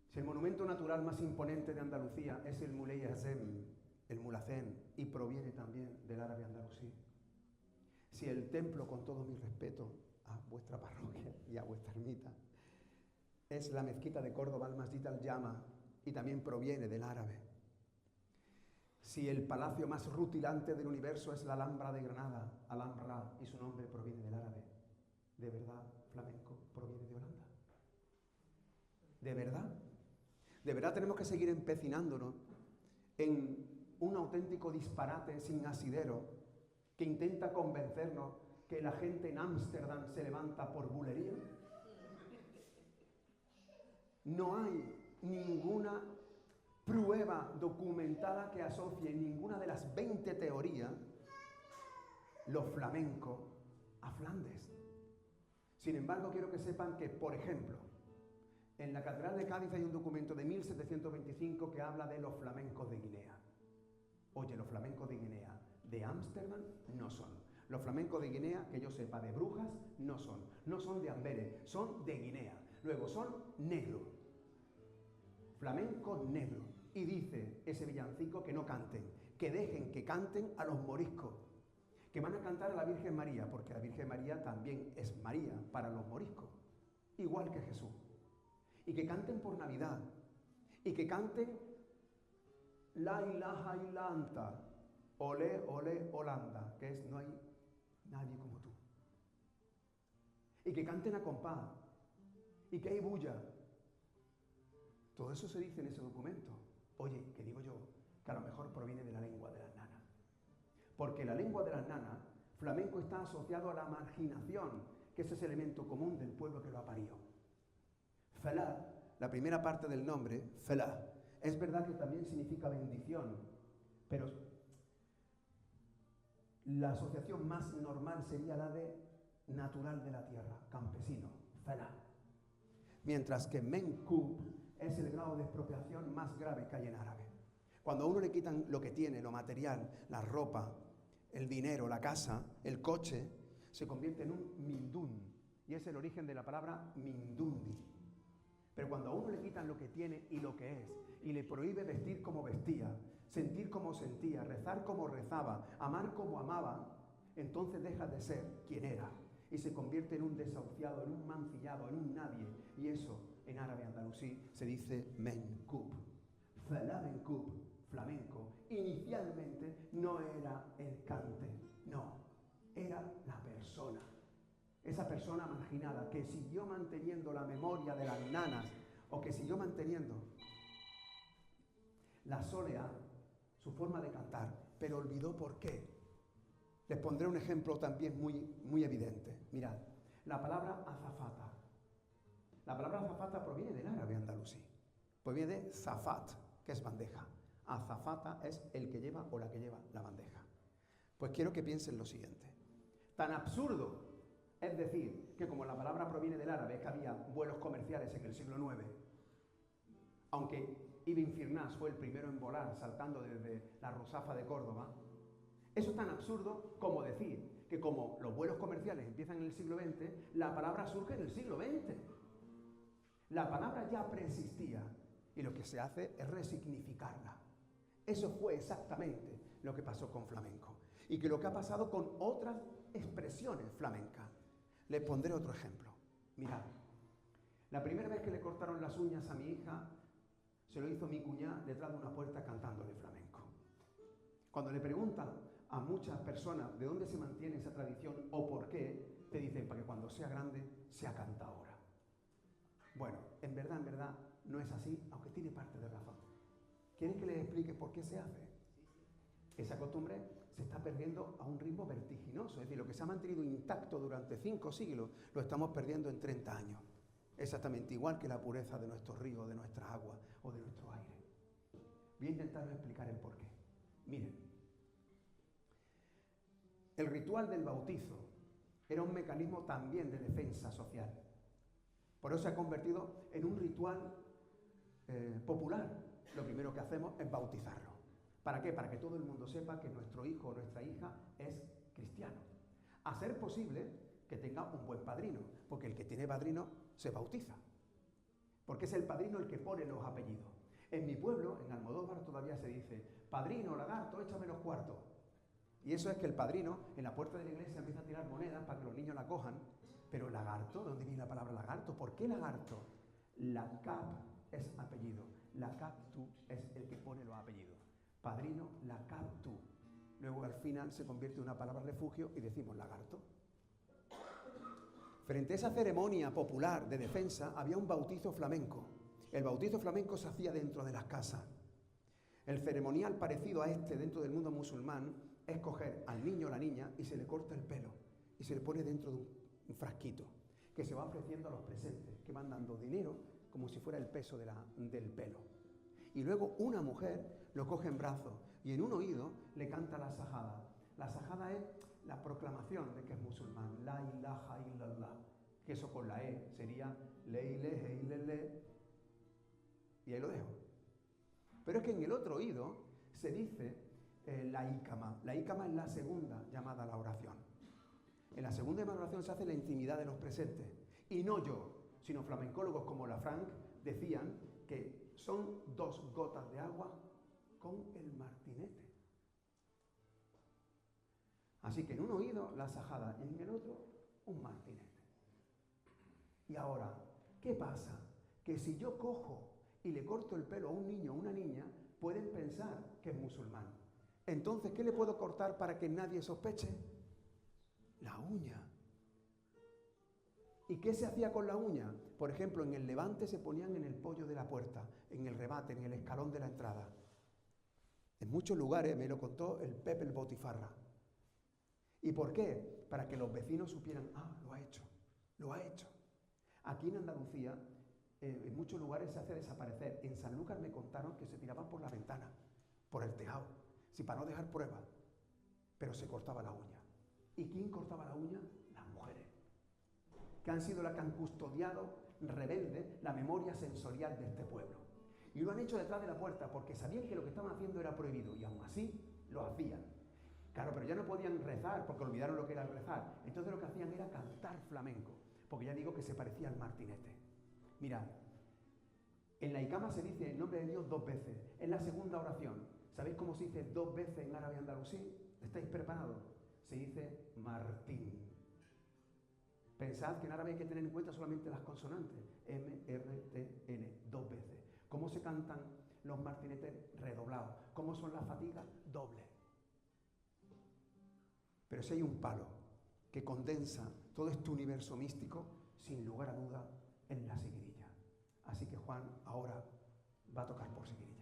Si el monumento natural más imponente de Andalucía es el Muley Hasem, el Mulhacén, y proviene también del árabe andalusí. Si el templo, con todo mi respeto a vuestra parroquia y a vuestra ermita, es la mezquita de Córdoba, el Masjid al-Jama, y también proviene del árabe. Si el palacio más rutilante del universo es la Alhambra de Granada, Alhambra, y su nombre proviene del árabe, ¿de verdad flamenco proviene de Holanda? ¿De verdad? ¿De verdad tenemos que seguir empecinándonos en un auténtico disparate sin asidero que intenta convencernos que la gente en Ámsterdam se levanta por bulería? No hay ninguna prueba documentada que asocie ninguna de las 20 teorías lo flamenco a Flandes. Sin embargo, quiero que sepan que, por ejemplo, en la Catedral de Cádiz hay un documento de 1725 que habla de los flamencos de Guinea. Oye, los flamencos de Guinea de Ámsterdam no son. Los flamencos de Guinea, que yo sepa, de Brujas, no son. No son de Amberes, son de Guinea. Luego son negros. Flamenco negro. Y dice ese villancico que no canten, que dejen que canten a los moriscos, que van a cantar a la Virgen María, porque la Virgen María también es María para los moriscos, igual que Jesús. Y que canten por Navidad, y que canten La ilaha illa anta, olé, olé, Holanda, que es no hay nadie como tú. Y que canten a compás, y que hay bulla. Todo eso se dice en ese documento. Oye, que digo yo, que a lo mejor proviene de la lengua de las nanas. Porque la lengua de las nanas, flamenco está asociado a la marginación, que es ese elemento común del pueblo que lo ha parido. Felah, la primera parte del nombre, Felah, es verdad que también significa bendición, pero la asociación más normal sería la de natural de la tierra, campesino, Felah. Mientras que Menkub es el grado de expropiación más grave que hay en árabe. Cuando a uno le quitan lo que tiene, lo material, la ropa, el dinero, la casa, el coche, se convierte en un mindún, y es el origen de la palabra mindundi. Pero cuando a uno le quitan lo que tiene y lo que es, y le prohíbe vestir como vestía, sentir como sentía, rezar como rezaba, amar como amaba, entonces deja de ser quien era y se convierte en un desahuciado, en un mancillado, en un nadie. Y eso, en árabe andalusí, se dice menkub. Flamenkub, flamenco, inicialmente no era el cante, no, era la persona. Esa persona marginada que siguió manteniendo la memoria de las nanas o que siguió manteniendo la soleá, su forma de cantar, pero olvidó por qué. Les pondré un ejemplo también muy evidente. Mirad, la palabra azafata. La palabra azafata proviene del árabe andalusí. Proviene de zafat, que es bandeja. Azafata es el que lleva o la que lleva la bandeja. Pues quiero que piensen lo siguiente. Tan absurdo es decir, que como la palabra proviene del árabe, que había vuelos comerciales en el siglo IX, aunque Ibn Firnas fue el primero en volar saltando desde la Ruzafa de Córdoba, eso es tan absurdo como decir que como los vuelos comerciales empiezan en el siglo XX, la palabra surge en el siglo XX. La palabra ya preexistía y lo que se hace es resignificarla. Eso fue exactamente lo que pasó con flamenco y que lo que ha pasado con otras expresiones flamencas. Les pondré otro ejemplo. Mirad, la primera vez que le cortaron las uñas a mi hija, se lo hizo mi cuñada detrás de una puerta cantándole flamenco. Cuando le preguntan a muchas personas de dónde se mantiene esa tradición o por qué, te dicen para que cuando sea grande, sea cantadora. Bueno, en verdad, no es así, aunque tiene parte de razón. ¿Quieren que les explique por qué se hace? Esa costumbre se está perdiendo a un ritmo vertiginoso. Es decir, y lo que se ha mantenido intacto durante 5 siglos, lo estamos perdiendo en 30 años. Exactamente igual que la pureza de nuestros ríos, de nuestras aguas o de nuestro aire. Voy a intentar explicar el porqué. Miren, el ritual del bautizo era un mecanismo también de defensa social. Por eso se ha convertido en un ritual popular. Lo primero que hacemos es bautizarlo. ¿Para qué? Para que todo el mundo sepa que nuestro hijo o nuestra hija es cristiano. A ser posible que tenga un buen padrino, porque el que tiene padrino se bautiza. Porque es el padrino el que pone los apellidos. En mi pueblo, en Almodóvar, todavía se dice: padrino, lagarto, échame los cuartos. Y eso es que el padrino en la puerta de la iglesia empieza a tirar monedas para que los niños la cojan. Pero lagarto, ¿de dónde viene la palabra lagarto? ¿Por qué lagarto? La cap es apellido. La captu es el que pone los apellidos. Padrino, la captu. Luego al final se convierte en una palabra refugio y decimos lagarto. Frente a esa ceremonia popular de defensa había un bautizo flamenco. El bautizo flamenco se hacía dentro de las casas. El ceremonial parecido a este dentro del mundo musulmán es coger al niño o la niña y se le corta el pelo y se le pone dentro de un frasquito que se va ofreciendo a los presentes, que van dando dinero como si fuera el peso del pelo. Y luego una mujer lo coge en brazos y en un oído le canta la sajada. La sajada es la proclamación de que es musulmán, la ilaha illallah, que eso con la E sería le ilaha illallah, y ahí lo dejo. Pero es que en el otro oído se dice la ícama. La ícama es la segunda llamada a la oración. En la segunda llamada a la oración se hace en la intimidad de los presentes. Y no yo, sino flamencólogos como Lafranc decían que son 2 gotas de agua con el martinete. Así que en un oído la sajada y en el otro un martinete. Y ahora, ¿qué pasa? Que si yo cojo y le corto el pelo a un niño o una niña, pueden pensar que es musulmán. Entonces, ¿qué le puedo cortar para que nadie sospeche? La uña. ¿Y qué se hacía con la uña? Por ejemplo, en el Levante se ponían en el poyo de la puerta, en el remate, en el escalón de la entrada. En muchos lugares, me lo contó el Pepe el Botifarra. ¿Y por qué? Para que los vecinos supieran: ah, lo ha hecho, lo ha hecho. Aquí en Andalucía, en muchos lugares se hace desaparecer. En Sanlúcar me contaron que se tiraban por la ventana, por el tejado, para no dejar pruebas, pero se cortaba la uña. ¿Y quién cortaba la uña? Las mujeres, que han sido las que han custodiado, rebelde, la memoria sensorial de este pueblo. Y lo han hecho detrás de la puerta porque sabían que lo que estaban haciendo era prohibido y aún así lo hacían. Claro, pero ya no podían rezar porque olvidaron lo que era el rezar. Entonces lo que hacían era cantar flamenco, porque ya digo que se parecía al martinete. Mirad, en la icama se dice el nombre de Dios 2 veces. Es la segunda oración. ¿Sabéis cómo se dice 2 veces en árabe andalusí? ¿Estáis preparados? Se dice Martín. Pensad que en árabe hay que tener en cuenta solamente las consonantes. M-R-T-N, 2 veces. ¿Cómo se cantan los martinetes? Redoblados. ¿Cómo son las fatigas? Dobles. Pero si hay un palo que condensa todo este universo místico, sin lugar a duda, en la seguirilla. Así que Juan ahora va a tocar por seguirilla.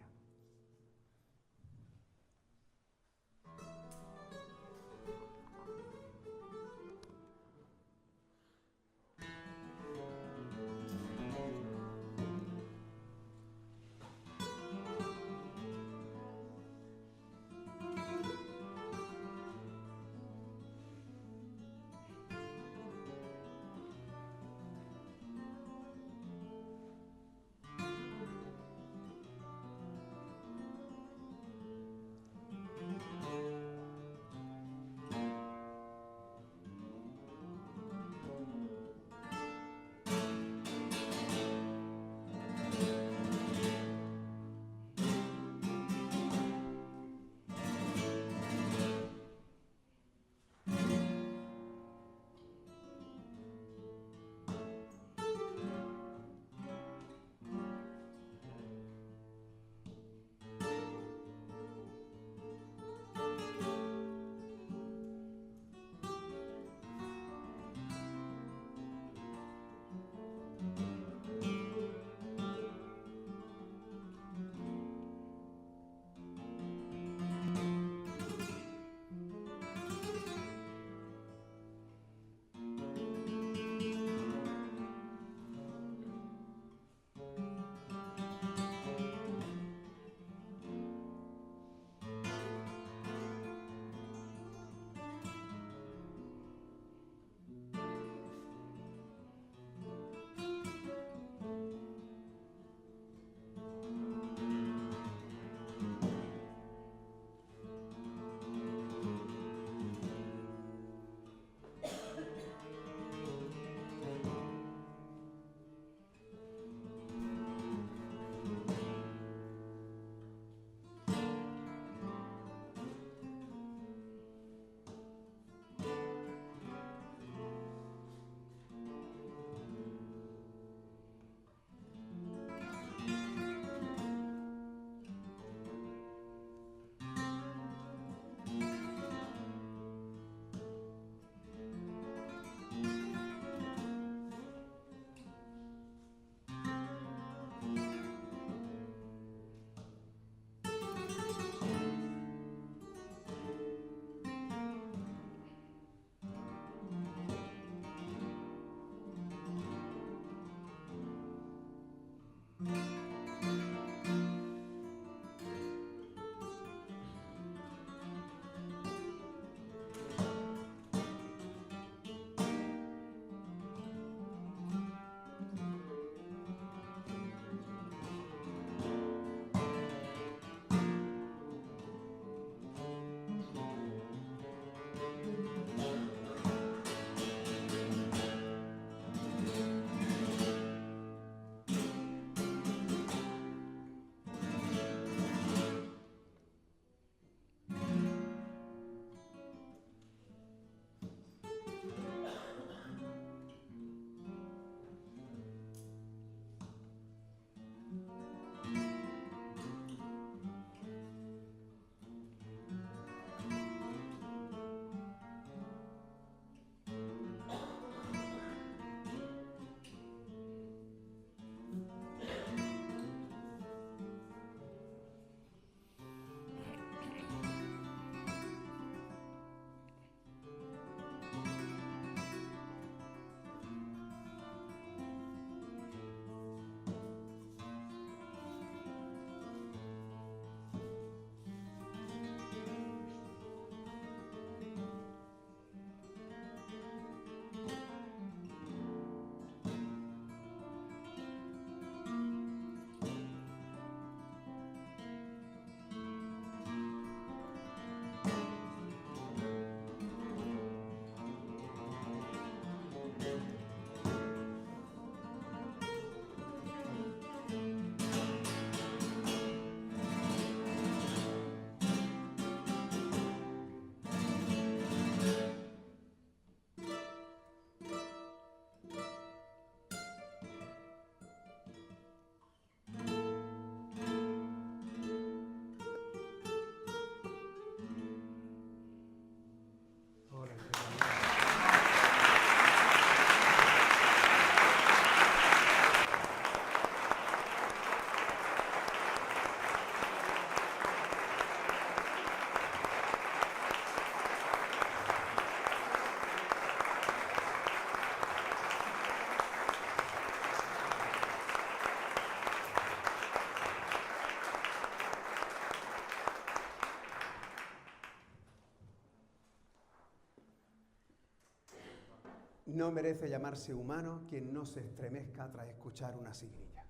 No merece llamarse humano quien no se estremezca tras escuchar una sigrilla.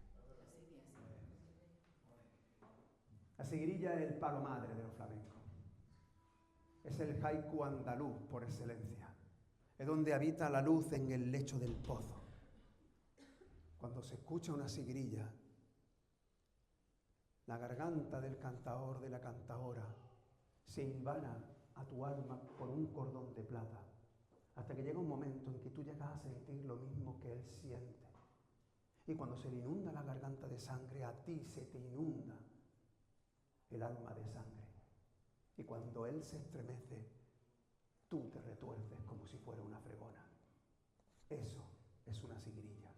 La sigrilla es el palo madre de los flamencos. Es el haiku andaluz por excelencia. Es donde habita la luz en el lecho del pozo. Cuando se escucha una sigrilla, la garganta del cantaor, de la cantaora, se hilvana a tu alma por un cordón de plata, hasta que llega un momento en que tú llegas a sentir lo mismo que él siente. Y cuando se le inunda la garganta de sangre, a ti se te inunda el alma de sangre. Y cuando él se estremece, tú te retuerces como si fuera una fregona. Eso es una sigrilla.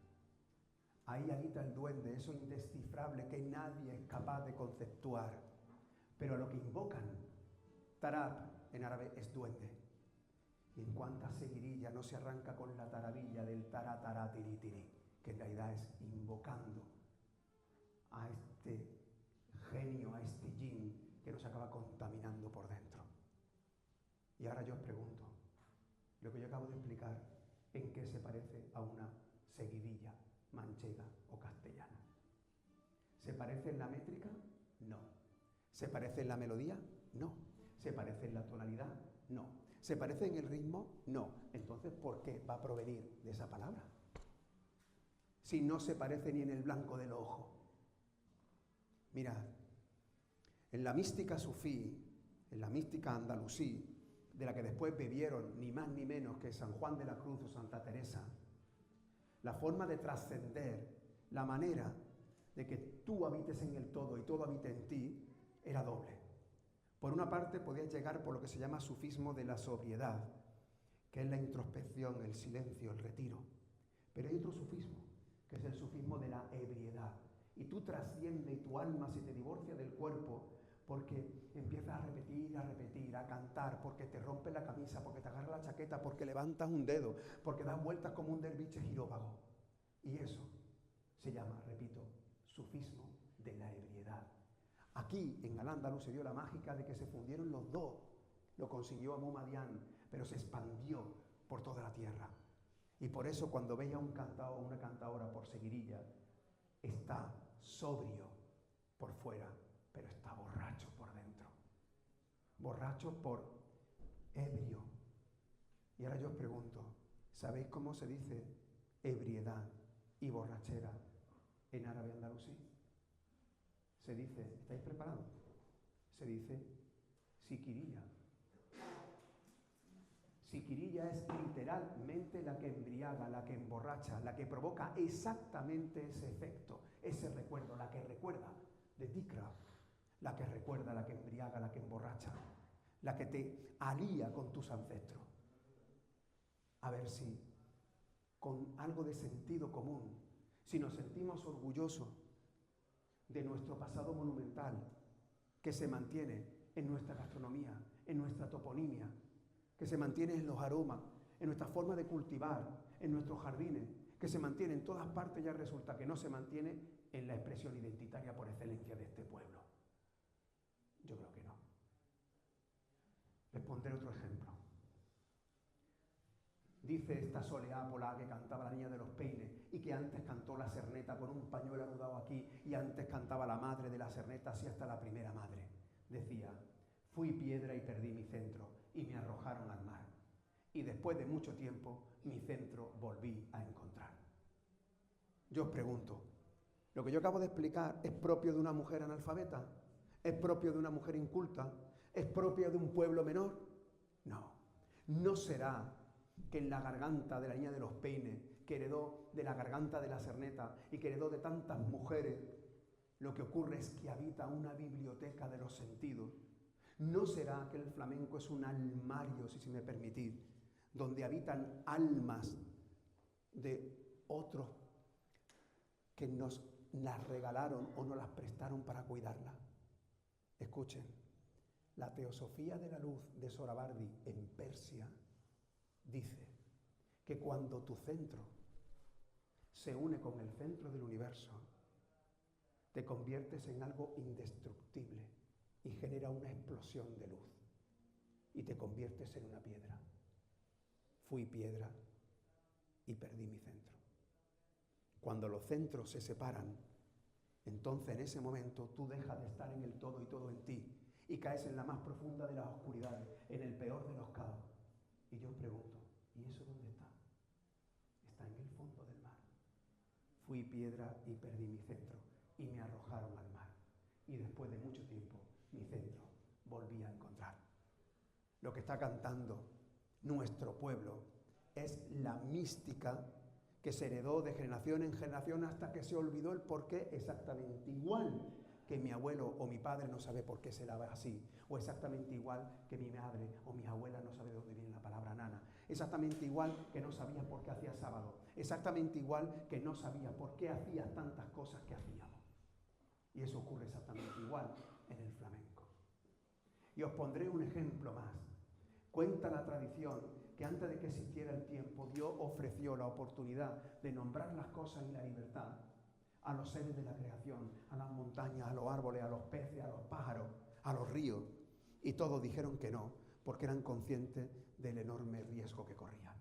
Ahí habita el duende, eso indescifrable que nadie es capaz de conceptuar. Pero a lo que invocan, tarab en árabe es duende. Y en cuánta seguirilla no se arranca con la tarabilla del tará tará tiri tiri, que en realidad es invocando a este genio, a este yin que nos acaba contaminando por dentro. Y ahora yo os pregunto, lo que yo acabo de explicar, ¿en qué se parece a una seguidilla manchega o castellana? ¿Se parece en la métrica? No. ¿Se parece en la melodía? No. ¿Se parece en la tonalidad? No. ¿Se parece en el ritmo? No. Entonces, ¿por qué va a provenir de esa palabra? Si no se parece ni en el blanco del ojo. Mirad, en la mística sufí, en la mística andalusí, de la que después bebieron ni más ni menos que San Juan de la Cruz o Santa Teresa, la forma de trascender, la manera de que tú habites en el todo y todo habite en ti, era doble. Por una parte podías llegar por lo que se llama sufismo de la sobriedad, que es la introspección, el silencio, el retiro. Pero hay otro sufismo, que es el sufismo de la ebriedad. Y tú trasciendes y tu alma se te divorcia del cuerpo porque empiezas a repetir, a cantar, porque te rompes la camisa, porque te agarras la chaqueta, porque levantas un dedo, porque das vueltas como un derviche giróvago. Y eso se llama, repito, sufismo de la ebriedad. Aquí, en Al-Ándalus, se dio la mágica de que se fundieron los dos. Lo consiguió Abu Madián, pero se expandió por toda la tierra. Y por eso, cuando veis a un cantador o una cantadora por seguirilla, está sobrio por fuera, pero está borracho por dentro. Borracho por ebrio. Y ahora yo os pregunto, ¿sabéis cómo se dice ebriedad y borrachera en árabe andalusí? Se dice, ¿estáis preparados? Se dice siquirilla. Siquirilla es literalmente la que embriaga, la que emborracha, la que provoca exactamente ese efecto, ese recuerdo, la que recuerda de Tikra, la que recuerda, la que embriaga, la que emborracha, la que te alía con tus ancestros. A ver si con algo de sentido común, si nos sentimos orgullosos de nuestro pasado monumental que se mantiene en nuestra gastronomía, en nuestra toponimia, que se mantiene en los aromas, en nuestra forma de cultivar, en nuestros jardines, que se mantiene en todas partes, ya resulta que no se mantiene en la expresión identitaria por excelencia de este pueblo. Yo creo que no. Les pondré otro ejemplo. Dice esta soleá polá que cantaba la niña de los peines y que antes cantó la serneta con un pañuelo anudado aquí y antes cantaba la madre de la serneta así hasta la primera madre. Decía, fui piedra y perdí mi centro y me arrojaron al mar. Y después de mucho tiempo mi centro volví a encontrar. Yo os pregunto, ¿lo que yo acabo de explicar es propio de una mujer analfabeta? ¿Es propio de una mujer inculta? ¿Es propio de un pueblo menor? No. No será que en la garganta de la niña de los peines, que heredó de la garganta de la serneta y que heredó de tantas mujeres, lo que ocurre es que habita una biblioteca de los sentidos. ¿No será que el flamenco es un almario, si se me permitís, donde habitan almas de otros que nos las regalaron o nos las prestaron para cuidarlas? Escuchen, la Teosofía de la Luz de Sohravardi en Persia dice que cuando tu centro se une con el centro del universo, te conviertes en algo indestructible y genera una explosión de luz y te conviertes en una piedra. Fui piedra y perdí mi centro. Cuando los centros se separan, entonces en ese momento tú dejas de estar en el todo y todo en ti y caes en la más profunda de las oscuridades, en el peor de los caos. Y yo os pregunto, ¿y eso dónde está? Está en el fondo del mar. Fui piedra y perdí mi centro y me arrojaron al mar. Y después de mucho tiempo, mi centro volví a encontrar. Lo que está cantando nuestro pueblo es la mística que se heredó de generación en generación hasta que se olvidó el porqué, exactamente igual que mi abuelo o mi padre no sabe por qué se lava así, o exactamente igual que mi madre o mi abuela no sabe de dónde viene la palabra nana, exactamente igual que no sabía por qué hacía sábado, exactamente igual que no sabía por qué hacía tantas cosas que hacíamos. Y eso ocurre exactamente igual en el flamenco. Y os pondré un ejemplo más. Cuenta la tradición que antes de que existiera el tiempo, Dios ofreció la oportunidad de nombrar las cosas y la libertad a los seres de la creación, a las montañas, a los árboles, a los peces, a los pájaros, a los ríos. Y todos dijeron que no, porque eran conscientes del enorme riesgo que corrían.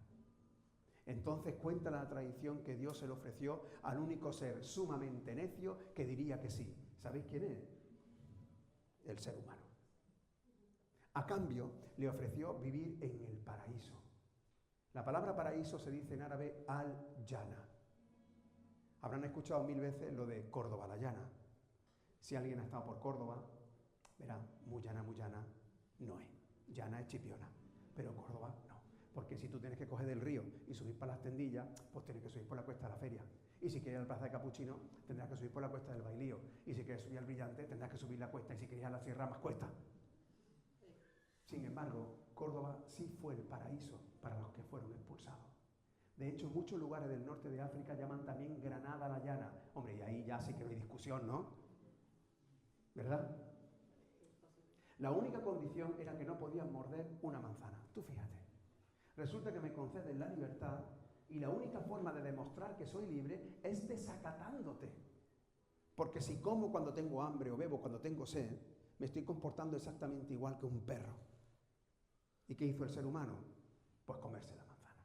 Entonces cuenta la tradición que Dios se le ofreció al único ser sumamente necio que diría que sí. ¿Sabéis quién es? El ser humano. A cambio, le ofreció vivir en el paraíso. La palabra paraíso se dice en árabe al-Jana. Habrán escuchado 1000 veces lo de Córdoba la llana. Si alguien ha estado por Córdoba, verá, muy llana no es. Llana es Chipiona, pero Córdoba no. Porque si tú tienes que coger del río y subir para las tendillas, pues tienes que subir por la cuesta de la feria. Y si quieres ir a la plaza de Capuchino, tendrás que subir por la cuesta del Bailío. Y si quieres subir al Brillante, tendrás que subir la cuesta. Y si quieres ir a la Sierra, más cuesta. Sin embargo, Córdoba sí fue el paraíso para los que fueron expulsados. De hecho, muchos lugares del norte de África llaman también Granada la Llana. Hombre, y ahí ya sí que no hay discusión, ¿no? ¿Verdad? La única condición era que no podían morder una manzana. Tú fíjate. Resulta que me conceden la libertad y la única forma de demostrar que soy libre es desacatándote. Porque si como cuando tengo hambre o bebo cuando tengo sed, me estoy comportando exactamente igual que un perro. ¿Y qué hizo el ser humano? Pues comerse la manzana.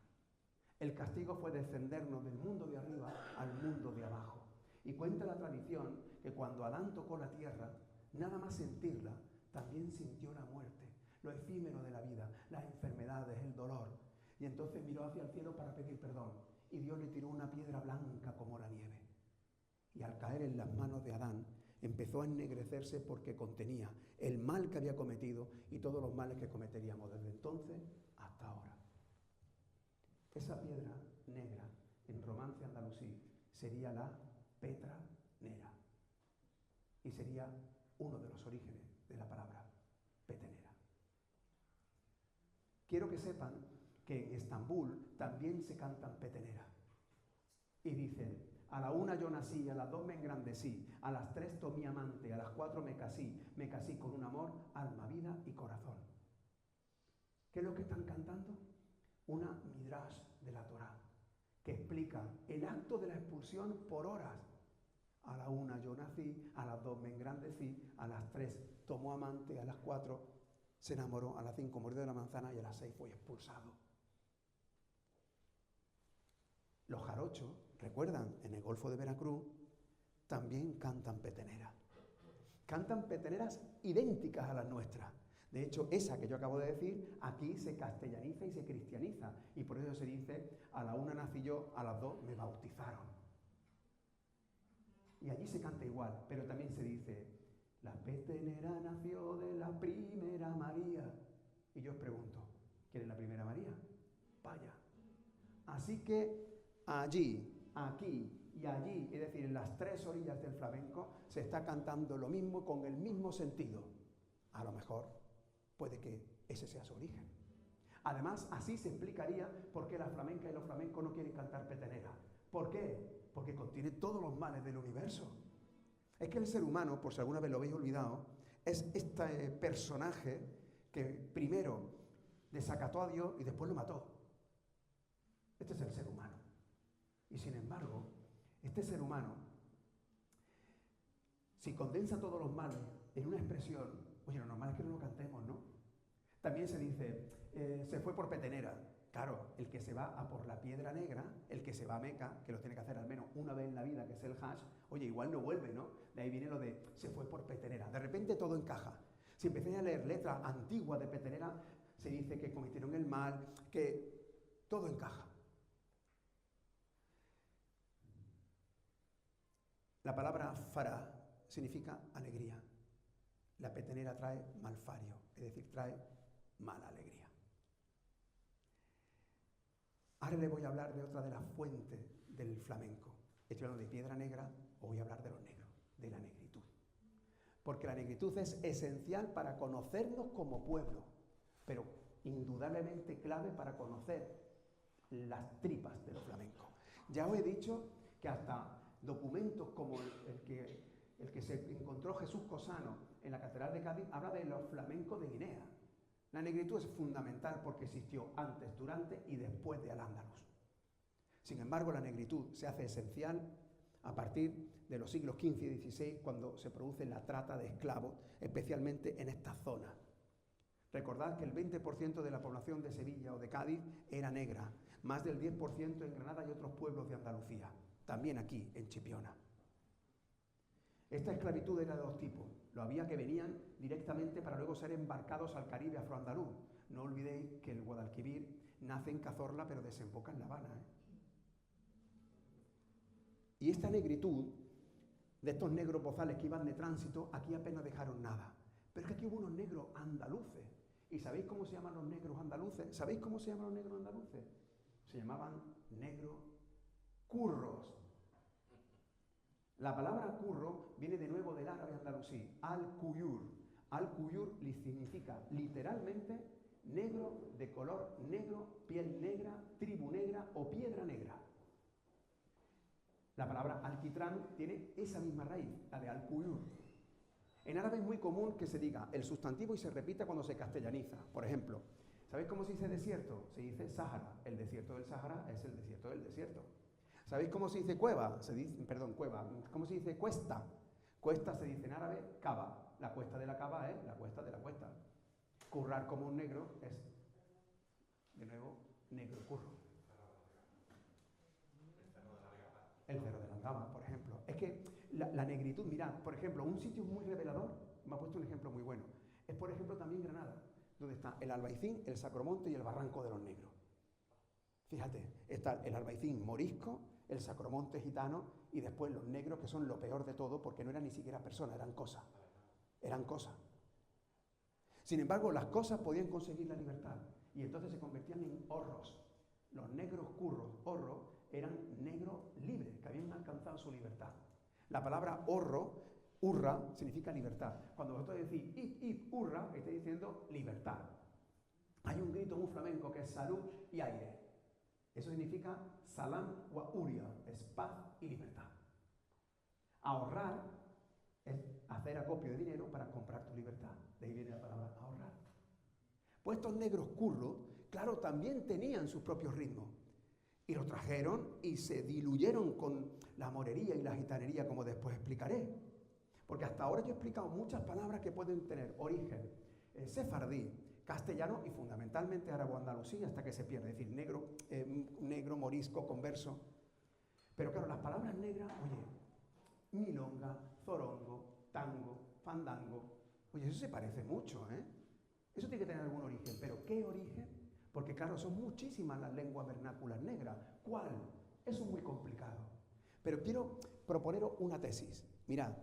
El castigo fue descendernos del mundo de arriba al mundo de abajo. Y cuenta la tradición que cuando Adán tocó la tierra, nada más sentirla, también sintió la muerte, lo efímero de la vida, las enfermedades, el dolor. Y entonces miró hacia el cielo para pedir perdón. Y Dios le tiró una piedra blanca como la nieve. Y al caer en las manos de Adán, empezó a ennegrecerse porque contenía el mal que había cometido y todos los males que cometeríamos desde entonces hasta ahora. Esa piedra negra, en romance andalusí, sería la Petra Nera. Y sería uno de los orígenes de la palabra petenera. Quiero que sepan que en Estambul también se cantan peteneras. Y dicen: a la 1 yo nací, a las 2 me engrandecí, a las 3 tomé amante, a las 4 me casí con un amor, alma, vida y corazón. ¿Qué es lo que están cantando? Una midrash de la Torá, que explica el acto de la expulsión por horas. A la 1 yo nací, a las 2 me engrandecí, a las 3 tomó amante, a las 4 se enamoró, a las 5 mordió de la manzana y a las 6 fue expulsado. Los jarochos, recuerdan, en el Golfo de Veracruz, también cantan peteneras. Cantan peteneras idénticas a las nuestras. De hecho, esa que yo acabo de decir, aquí se castellaniza y se cristianiza. Y por eso se dice: a la 1 nací yo, a las 2 me bautizaron. Y allí se canta igual, pero también se dice: la petenera nació de la primera María. Y yo os pregunto, ¿quién es la primera María? Vaya. Así que allí, aquí y allí, es decir, en las 3 orillas del flamenco, se está cantando lo mismo con el mismo sentido. A lo mejor puede que ese sea su origen. Además, así se explicaría por qué las flamencas y los flamencos no quieren cantar petenera. ¿Por qué? Porque contiene todos los males del universo. Es que el ser humano, por si alguna vez lo habéis olvidado, es este personaje que primero desacató a Dios y después lo mató. Este es el ser humano. Y sin embargo, este ser humano, si condensa todos los males en una expresión, oye, lo normal es que no lo cantemos, ¿no? También se dice, se fue por petenera. claro, el que se va a por la Piedra Negra, el que se va a Meca, que lo tiene que hacer al menos una vez en la vida, que es el Hajj, oye, igual no vuelve, ¿no? De ahí viene lo de se fue por Petenera. De repente todo encaja. Si empecé a leer letras antiguas de Petenera, se dice que cometieron el mal, que todo encaja. La palabra fará significa alegría. La petenera trae malfario, es decir, trae mala alegría. Ahora le voy a hablar de otra de las fuentes del flamenco. Estoy hablando de Piedra Negra, o voy a hablar de los negros, de la negritud. Porque la negritud es esencial para conocernos como pueblo, pero indudablemente clave para conocer las tripas de los flamencos. Ya os he dicho que hasta documentos como el que se encontró Jesús Cosano en la Catedral de Cádiz habla de los flamencos de Guinea. La negritud es fundamental porque existió antes, durante y después de Al-Ándalus. Sin embargo, la negritud se hace esencial a partir de los siglos XV y XVI, cuando se produce la trata de esclavos, especialmente en esta zona. Recordad que el 20% de la población de Sevilla o de Cádiz era negra, más del 10% en Granada y otros pueblos de Andalucía, también aquí, en Chipiona. Esta esclavitud era de dos tipos. Lo había que venían directamente para luego ser embarcados al Caribe afroandaluz. No olvidéis que el Guadalquivir nace en Cazorla, pero desemboca en La Habana, Y esta negritud, de estos negros bozales que iban de tránsito, aquí apenas dejaron nada. Pero es que aquí hubo unos negros andaluces. ¿Y sabéis cómo se llaman los negros andaluces? ¿Sabéis cómo se llaman los negros andaluces? Se llamaban negros curros. La palabra curro viene de nuevo del árabe andalusí, al-cuyur. Al-cuyur significa literalmente negro de color negro, piel negra, tribu negra o piedra negra. La palabra alquitrán tiene esa misma raíz, la de al-cuyur. En árabe es muy común que se diga el sustantivo y se repita cuando se castellaniza. Por ejemplo, ¿sabéis cómo se dice desierto? Se dice Sáhara. El desierto del Sáhara es el desierto del desierto. ¿Sabéis cómo se dice cueva? Cueva. ¿Cómo se dice cuesta? Cuesta se dice en árabe cava. La cuesta de la cava es la cuesta de la cuesta. Currar como un negro es, de nuevo, negro curro. El Cerro de la Gama, por ejemplo. Es que la negritud, mirad, por ejemplo, un sitio muy revelador, me ha puesto un ejemplo muy bueno, es por ejemplo también Granada, donde está el Albaicín, el Sacromonte y el Barranco de los Negros. Fíjate, está el Albaicín morisco, el Sacromonte gitano y después los negros, que son lo peor de todo porque no eran ni siquiera personas, eran cosas. Eran cosas. Sin embargo, las cosas podían conseguir la libertad y entonces se convertían en horros. Los negros curros, horros, eran negros libres, que habían alcanzado su libertad. La palabra horro, hurra, significa libertad. Cuando vosotros decís id, hurra, estáis diciendo libertad. Hay un grito muy flamenco que es salud y aire. Eso significa salam wa uria, es paz y libertad. Ahorrar es hacer acopio de dinero para comprar tu libertad. De ahí viene la palabra ahorrar. Pues estos negros curros, claro, también tenían sus propios ritmos. Y lo trajeron y se diluyeron con la morería y la gitanería, como después explicaré. Porque hasta ahora yo he explicado muchas palabras que pueden tener origen sefardí, castellano y fundamentalmente árabo-andalusí hasta que se pierde. Es decir, negro, morisco, converso. Pero claro, las palabras negras, oye, milonga, zorongo, tango, fandango. Oye, eso se parece mucho, ¿eh? Eso tiene que tener algún origen. ¿Pero qué origen? Porque claro, son muchísimas las lenguas vernáculas negras. ¿Cuál? Eso es muy complicado. Pero quiero proponeros una tesis. Mirad,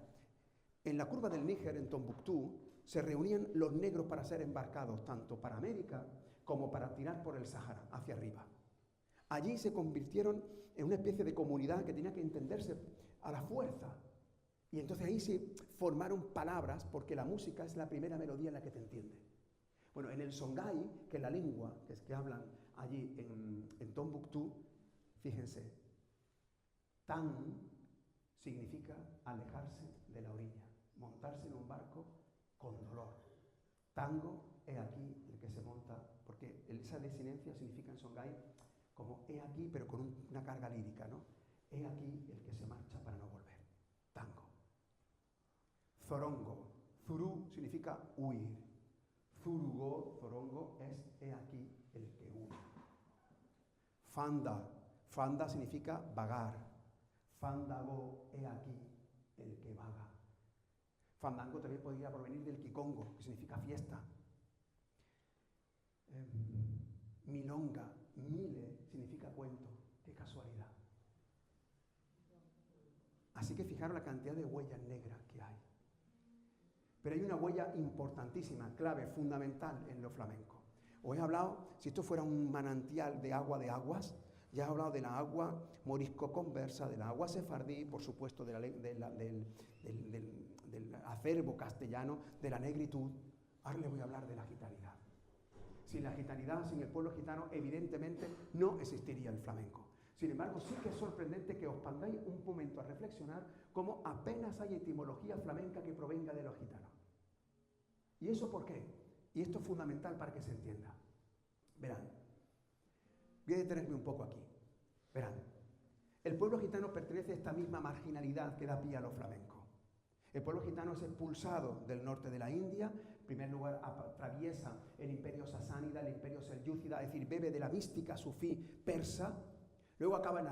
en la curva del Níger, en Tombuctú, se reunían los negros para ser embarcados tanto para América como para tirar por el Sahara, hacia arriba. Allí se convirtieron en una especie de comunidad que tenía que entenderse a la fuerza. Y entonces ahí se formaron palabras porque la música es la primera melodía en la que te entiende. Bueno, en el Songhai, que es la lengua que hablan allí en Tombuctú, fíjense, tan significa alejarse de la orilla, montarse en un barco con dolor. Tango, he aquí el que se monta, porque esa desinencia significa en Songhai como he aquí, pero con una carga lírica, ¿no? He aquí el que se marcha para no volver. Tango. Zorongo. Zurú significa huir. Zurugo, zorongo, es he aquí el que huye. Fanda. Fanda significa vagar. Fandago, he aquí el que vaga. Fandango también podría provenir del kikongo, que significa fiesta. Milonga, mile, significa cuento. Qué casualidad. Así que fijaros la cantidad de huellas negras que hay. Pero hay una huella importantísima, clave, fundamental en lo flamenco. Os he hablado, si esto fuera un manantial de agua de aguas, ya he hablado de la agua morisco-conversa, de la agua sefardí, por supuesto, del acervo castellano, de la negritud. Ahora les voy a hablar de la gitanidad. Sin la gitanidad, sin el pueblo gitano, evidentemente no existiría el flamenco. Sin embargo, sí que es sorprendente que os pongáis un momento a reflexionar cómo apenas hay etimología flamenca que provenga de los gitanos. ¿Y eso por qué? Y esto es fundamental para que se entienda. Verán, voy a detenerme un poco aquí. Verán, el pueblo gitano pertenece a esta misma marginalidad que da pie a los flamencos. El pueblo gitano es expulsado del norte de la India, en primer lugar atraviesa el imperio sasánida, el imperio selyúcida, es decir, bebe de la mística sufí persa, luego acaba en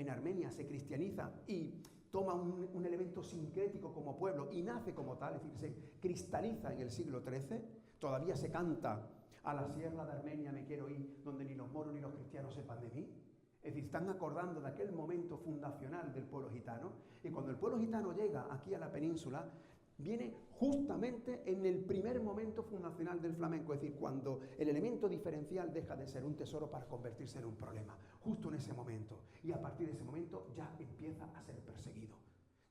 Armenia se cristianiza y toma un elemento sincrético como pueblo y nace como tal, es decir, se cristaliza en el siglo XIII, todavía se canta a la sierra de Armenia me quiero ir, donde ni los moros ni los cristianos sepan de mí. Es decir, están acordando de aquel momento fundacional del pueblo gitano, y cuando el pueblo gitano llega aquí a la península, viene justamente en el primer momento fundacional del flamenco, es decir, cuando el elemento diferencial deja de ser un tesoro para convertirse en un problema, justo en ese momento, y a partir de ese momento ya empieza a ser perseguido.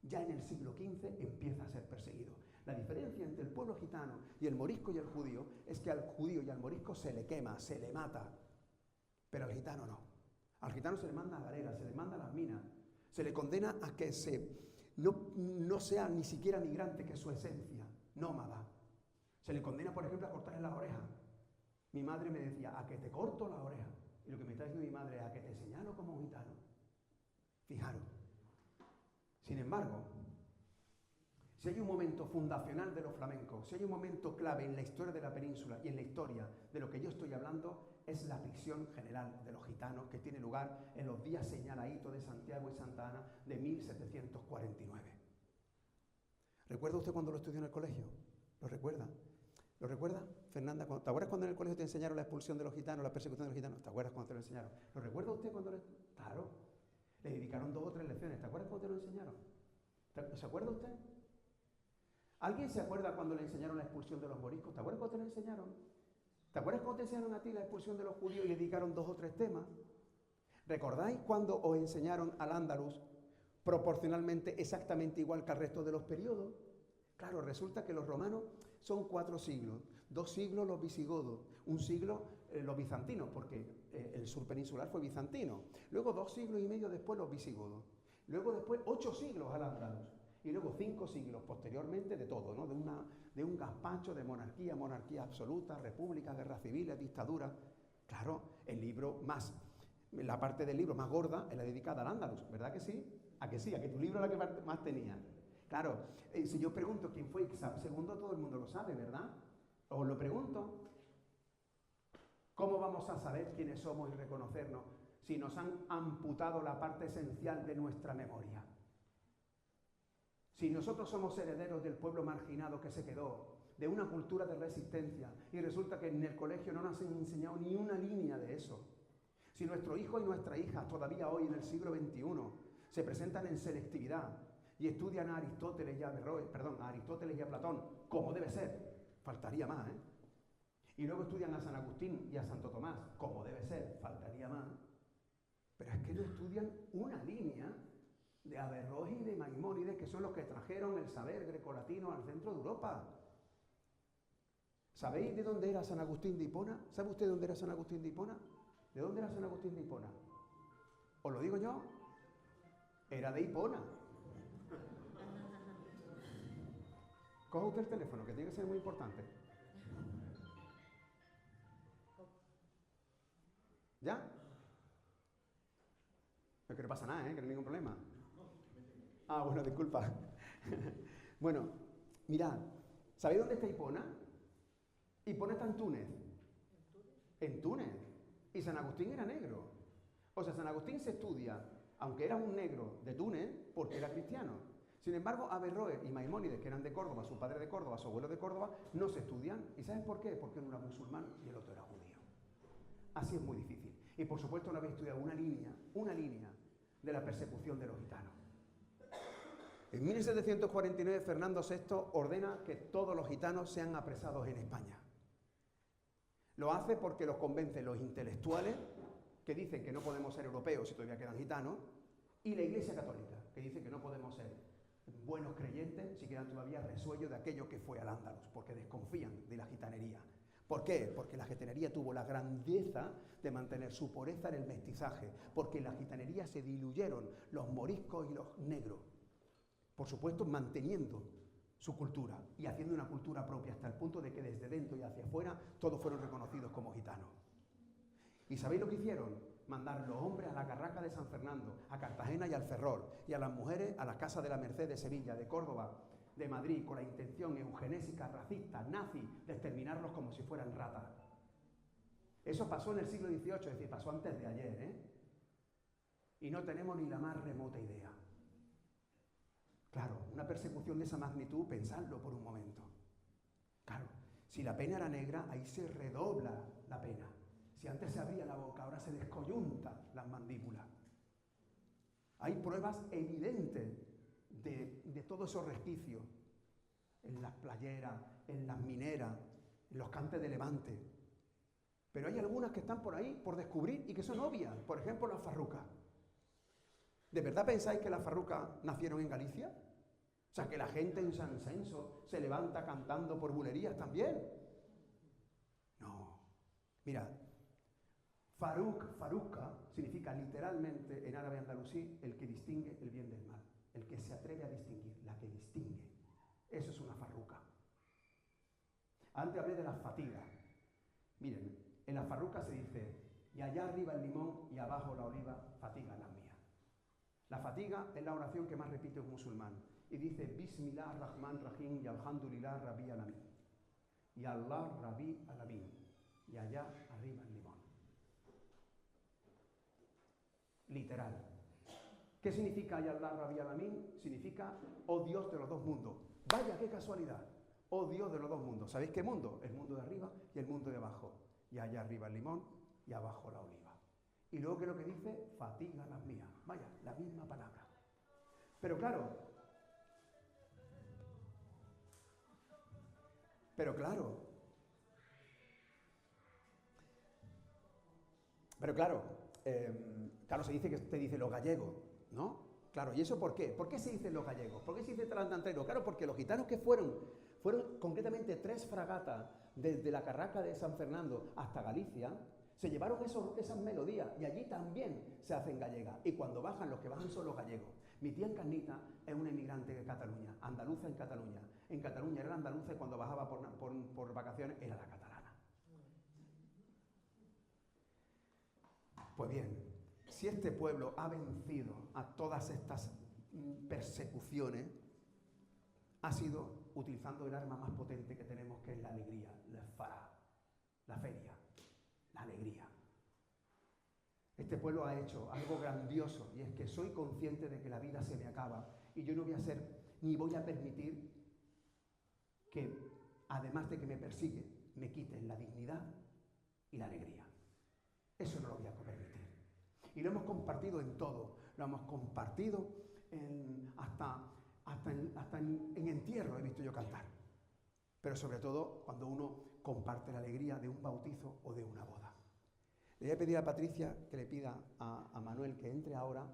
Ya en el siglo XV empieza a ser perseguido. La diferencia entre el pueblo gitano y el morisco y el judío es que al judío y al morisco se le quema, se le mata, pero al gitano no. Al gitano se le manda a galeras, se le manda a las minas, se le condena a que no sea ni siquiera migrante, que es su esencia, nómada. Se le condena, por ejemplo, a cortarle las orejas. Mi madre me decía, a que te corto la oreja. Y lo que me está diciendo mi madre es, a que te señalo como un gitano. Fijaros. Sin embargo, si hay un momento fundacional de los flamencos, si hay un momento clave en la historia de la península y en la historia de lo que yo estoy hablando, es la prisión general de los gitanos que tiene lugar en los días señaladitos de Santiago y Santa Ana de 1749. ¿Recuerda usted cuando lo estudió en el colegio? ¿Lo recuerda? ¿Lo recuerda, Fernanda? ¿Te acuerdas cuando en el colegio te enseñaron la expulsión de los gitanos, la persecución de los gitanos? ¿Te acuerdas cuando te lo enseñaron? ¿Lo recuerda usted cuando le... Claro, le dedicaron 2 o 3 lecciones. ¿Te acuerdas cuando te lo enseñaron? ¿Se acuerda usted? ¿Alguien se acuerda cuando le enseñaron la expulsión de los moriscos? ¿Te acuerdas cuando te lo enseñaron? ¿Te acuerdas cuando te enseñaron a ti la expulsión de los judíos y le dedicaron 2 o 3 temas? ¿Recordáis cuando os enseñaron al andaluz proporcionalmente exactamente igual que al resto de los periodos? Claro, resulta que los romanos son 4 siglos, 2 siglos los visigodos, 1 siglo los bizantinos, porque el sur peninsular fue bizantino. Luego 2 siglos y medio después los visigodos. Luego después 8 siglos al andaluz. Y luego 5 siglos posteriormente de todo, ¿no? De un gazpacho de monarquía, monarquía absoluta, república, guerras civiles, dictadura. Claro, el libro más, la parte del libro más gorda es la dedicada al andaluz, ¿verdad que sí? ¿A que sí? ¿A que tu libro es la que más tenía? Claro, si yo pregunto quién fue Isabel II, todo el mundo lo sabe, ¿verdad? Os lo pregunto. ¿Cómo vamos a saber quiénes somos y reconocernos si nos han amputado la parte esencial de nuestra memoria? Si nosotros somos herederos del pueblo marginado que se quedó, de una cultura de resistencia, y resulta que en el colegio no nos han enseñado ni una línea de eso. Si nuestro hijo y nuestra hija todavía hoy en el siglo XXI se presentan en selectividad y estudian a Aristóteles y a Platón, como debe ser, faltaría más, ¿eh? Y luego estudian a San Agustín y a Santo Tomás, como debe ser, faltaría más. Pero es que no estudian una línea de Averroes y de Maimónides, que son los que trajeron el saber grecolatino al centro de Europa. ¿Sabéis de dónde era San Agustín de Hipona? ¿Sabe usted dónde era San Agustín de Hipona? ¿De dónde era San Agustín de Hipona? ¿Os lo digo yo? Era de Hipona. Coja usted el teléfono, que tiene que ser muy importante. ¿Ya? No, que no pasa nada, que no hay ningún problema. Ah, bueno, disculpa. Bueno, mirad, ¿sabéis dónde está Hipona? Hipona está en Túnez. ¿En Túnez? Y San Agustín era negro. O sea, San Agustín se estudia, aunque era un negro de Túnez, porque era cristiano. Sin embargo, Averroes y Maimónides, que eran de Córdoba, su padre de Córdoba, su abuelo de Córdoba, no se estudian. ¿Y sabes por qué? Porque uno era musulmán y el otro era judío. Así es muy difícil. Y por supuesto no habéis estudiado una línea de la persecución de los gitanos. En 1749 Fernando VI ordena que todos los gitanos sean apresados en España. Lo hace porque los convencen los intelectuales, que dicen que no podemos ser europeos si todavía quedan gitanos, y la Iglesia Católica, que dice que no podemos ser buenos creyentes si quedan todavía resuellos de aquello que fue Al-Ándalus, porque desconfían de la gitanería. ¿Por qué? Porque la gitanería tuvo la grandeza de mantener su pureza en el mestizaje, porque en la gitanería se diluyeron los moriscos y los negros, por supuesto manteniendo su cultura y haciendo una cultura propia hasta el punto de que desde dentro y hacia afuera todos fueron reconocidos como gitanos. ¿Y sabéis lo que hicieron? Mandar los hombres a la Carraca de San Fernando, a Cartagena y al Ferrol, y a las mujeres a la Casa de la Merced de Sevilla, de Córdoba, de Madrid, con la intención eugenésica, racista, nazi, de exterminarlos como si fueran ratas. Eso pasó en el siglo XVIII, es decir, pasó antes de ayer, ¿eh? Y no tenemos ni la más remota idea. Claro, una persecución de esa magnitud, pensadlo por un momento. Claro, si la pena era negra, ahí se redobla la pena. Si antes se abría la boca, ahora se descoyuntan las mandíbulas. Hay pruebas evidentes de todos esos resquicios en las playeras, en las mineras, en los cantes de Levante. Pero hay algunas que están por ahí por descubrir y que son obvias. Por ejemplo, las farrucas. ¿De verdad pensáis que las farrucas nacieron en Galicia? O sea, que la gente en San Censo se levanta cantando por bulerías también. No. Mira, farruca significa literalmente en árabe andalusí el que distingue el bien del mal. El que se atreve a distinguir, la que distingue. Eso es una farruca. Antes hablé de las fatigas. Miren, en las farrucas se dice, y allá arriba el limón y abajo la oliva, fatiga la mía. La fatiga es la oración que más repite un musulmán. Y dice, Bismillah Rahman Rahim y Alhamdulillah Rabbi Alamin. Y Allah Rabbi Alamin. Y allá arriba el limón. Literal. ¿Qué significa Ya Allah Rabbi Alamin? Significa, oh Dios de los dos mundos. Vaya, qué casualidad. Oh Dios de los dos mundos. ¿Sabéis qué mundo? El mundo de arriba y el mundo de abajo. Y allá arriba el limón y abajo la oliva. Y luego, ¿qué es lo que dice? Fatiga las mías. Vaya, la misma palabra. Pero claro, claro, se dice que te dicen los gallegos, ¿no? Claro, ¿y eso por qué? ¿Por qué se dicen los gallegos? ¿Por qué se dice talantantrero? Claro, porque los gitanos que fueron concretamente 3 fragatas desde la Carraca de San Fernando hasta Galicia, se llevaron esas melodías y allí también se hacen gallegas. Y cuando bajan, los que bajan son los gallegos. Mi tía Encarnita es una inmigrante de Cataluña, andaluza en Cataluña. En Cataluña era andaluza y cuando bajaba por vacaciones era la catalana. Pues bien, si este pueblo ha vencido a todas estas persecuciones, ha sido utilizando el arma más potente que tenemos, que es la alegría, la fará, la feria, la alegría. Este pueblo ha hecho algo grandioso, y es que soy consciente de que la vida se me acaba y yo no voy a ser, ni voy a permitir que, además de que me persigue, me quiten la dignidad y la alegría. Eso no lo voy a permitir. Y lo hemos compartido en todo. Lo hemos compartido hasta en entierro he visto yo cantar. Pero sobre todo cuando uno comparte la alegría de un bautizo o de una boda. Le voy a pedir a Patricia que le pida a Manuel que entre ahora,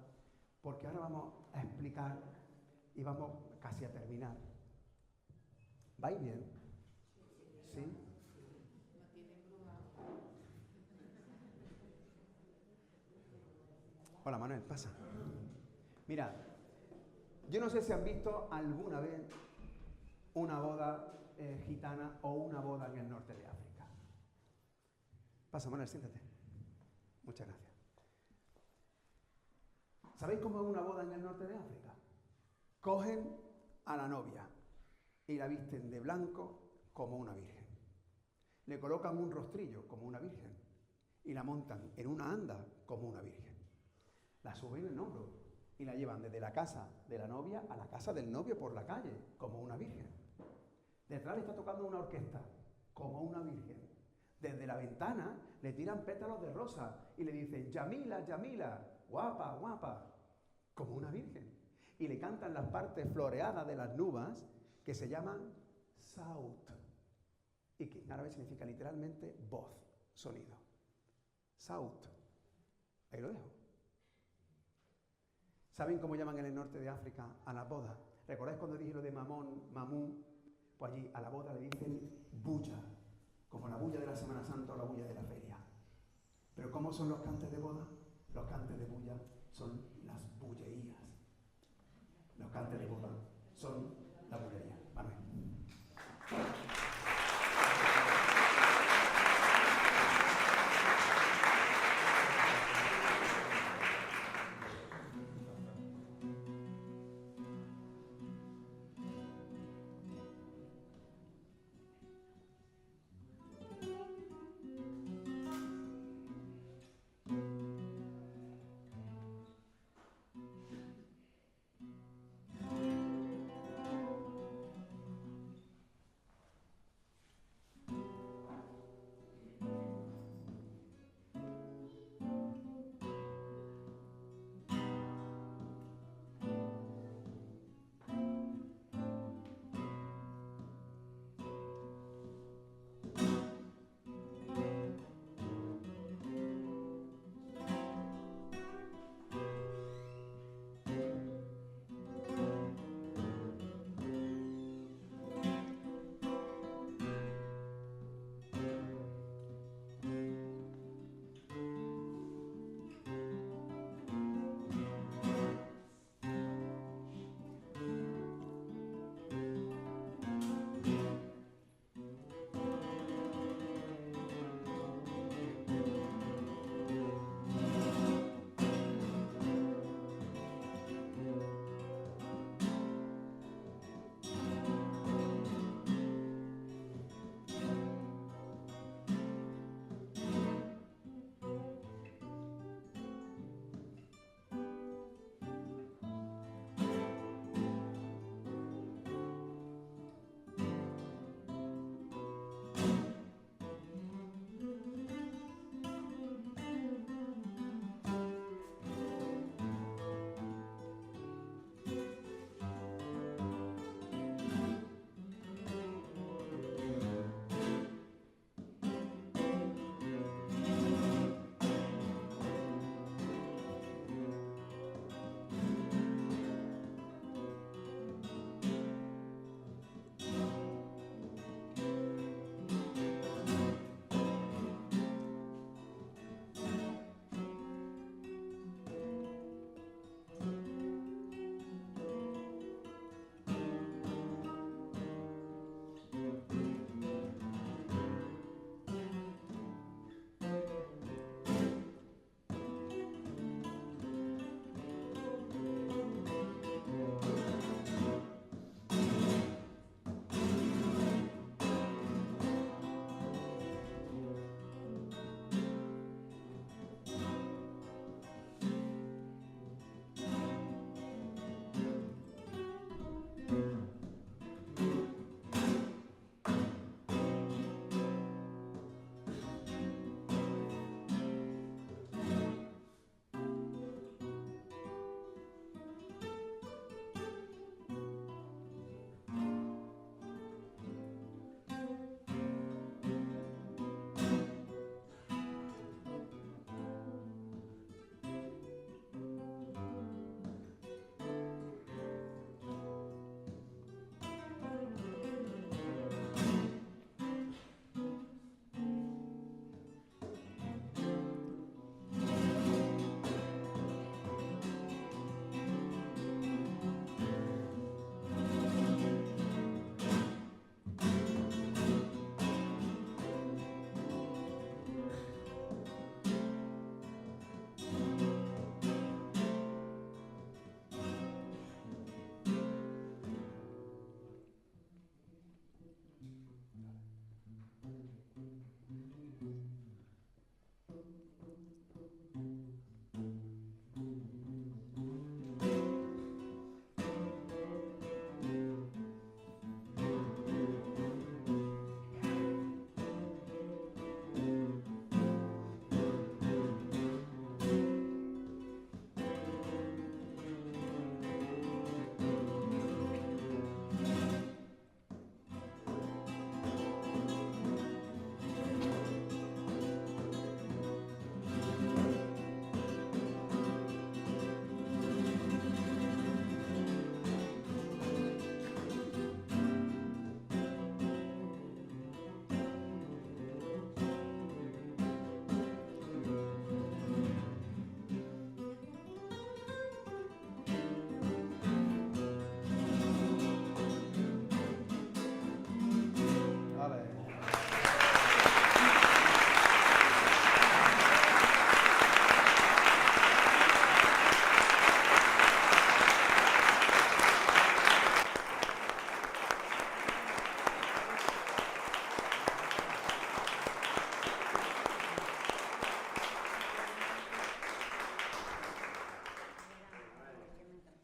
porque ahora vamos a explicar y vamos casi a terminar. ¿Vais bien? ¿Sí? Hola Manuel, pasa. Mira, yo no sé si han visto alguna vez una boda gitana o una boda en el norte de África. Pasa Manuel, siéntate. Muchas gracias. ¿Sabéis cómo es una boda en el norte de África? Cogen a la novia y la visten de blanco como una virgen. Le colocan un rostrillo como una virgen y la montan en una anda como una virgen. La suben en el hombro y la llevan desde la casa de la novia a la casa del novio por la calle, como una virgen. Detrás le está tocando una orquesta, como una virgen. Desde la ventana le tiran pétalos de rosa y le dicen, Yamila, Yamila, guapa, guapa, como una virgen. Y le cantan las partes floreadas de las nubes que se llaman saut, y que en árabe significa literalmente voz, sonido. Saut. Ahí lo dejo. ¿Saben cómo llaman en el norte de África a las bodas? ¿Recordáis cuando dije lo de mamón, mamú? Pues allí a la boda le dicen bulla, como la bulla de la Semana Santa o la bulla de la feria. ¿Pero cómo son los cantes de boda? Los cantes de bulla son las bulleías. Los cantes de boda son las bulleías. Manuel.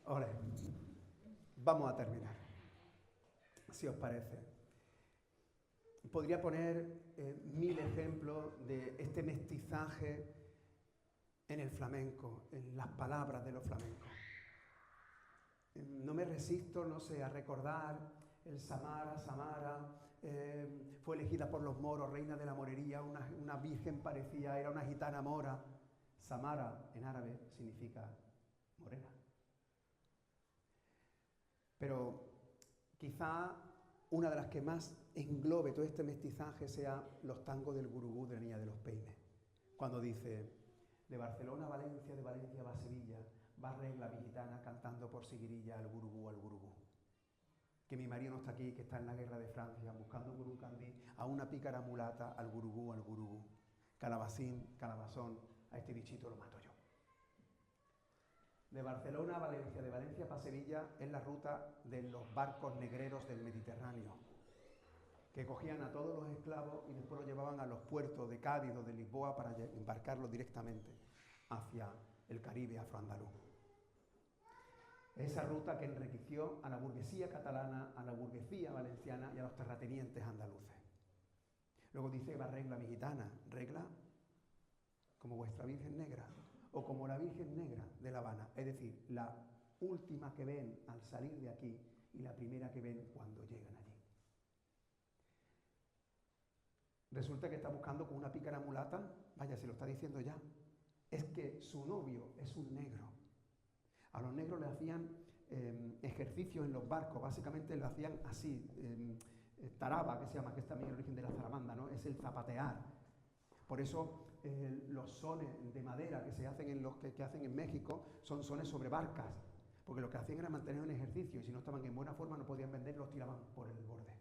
Ole, vamos a terminar, si os parece. Podría poner 1000 ejemplos de este mestizaje en el flamenco, en las palabras de los flamencos. No me resisto, no sé, a recordar el Samara, fue elegida por los moros, reina de la morería, una virgen parecía, era una gitana mora. Samara en árabe significa morena. Pero quizá una de las que más englobe todo este mestizaje sea los tangos del Gurugú de la Niña de los Peines. Cuando dice, de Barcelona a Valencia, de Valencia va a Sevilla, va regla mi gitana cantando por Siguirilla al Gurugú, al Gurugú. Que mi marido no está aquí, que está en la guerra de Francia, buscando un Gurucandí, a una pícara mulata, al Gurugú, al Gurugú. Calabacín, calabazón, a este bichito lo mato yo. De Barcelona a Valencia, de Valencia para Sevilla, es la ruta de los barcos negreros del Mediterráneo, que cogían a todos los esclavos y después los llevaban a los puertos de Cádiz o de Lisboa para embarcarlos directamente hacia el Caribe afroandaluz. Esa ruta que enriqueció a la burguesía catalana, a la burguesía valenciana y a los terratenientes andaluces. Luego dice, va regla mi gitana, regla como vuestra Virgen Negra, o como la Virgen Negra de La Habana, es decir, la última que ven al salir de aquí y la primera que ven cuando llegan allí. Resulta que está buscando con una pícara mulata, vaya, se lo está diciendo ya, es que su novio es un negro. A los negros le hacían ejercicios en los barcos, básicamente lo hacían así, taraba, que se llama, que es también el origen de la zaramanda, ¿no? Es el zapatear. Por eso los sones de madera que se hacen que hacen en México son sones sobre barcas, porque lo que hacían era mantener un ejercicio y si no estaban en buena forma no podían vender, los tiraban por el borde.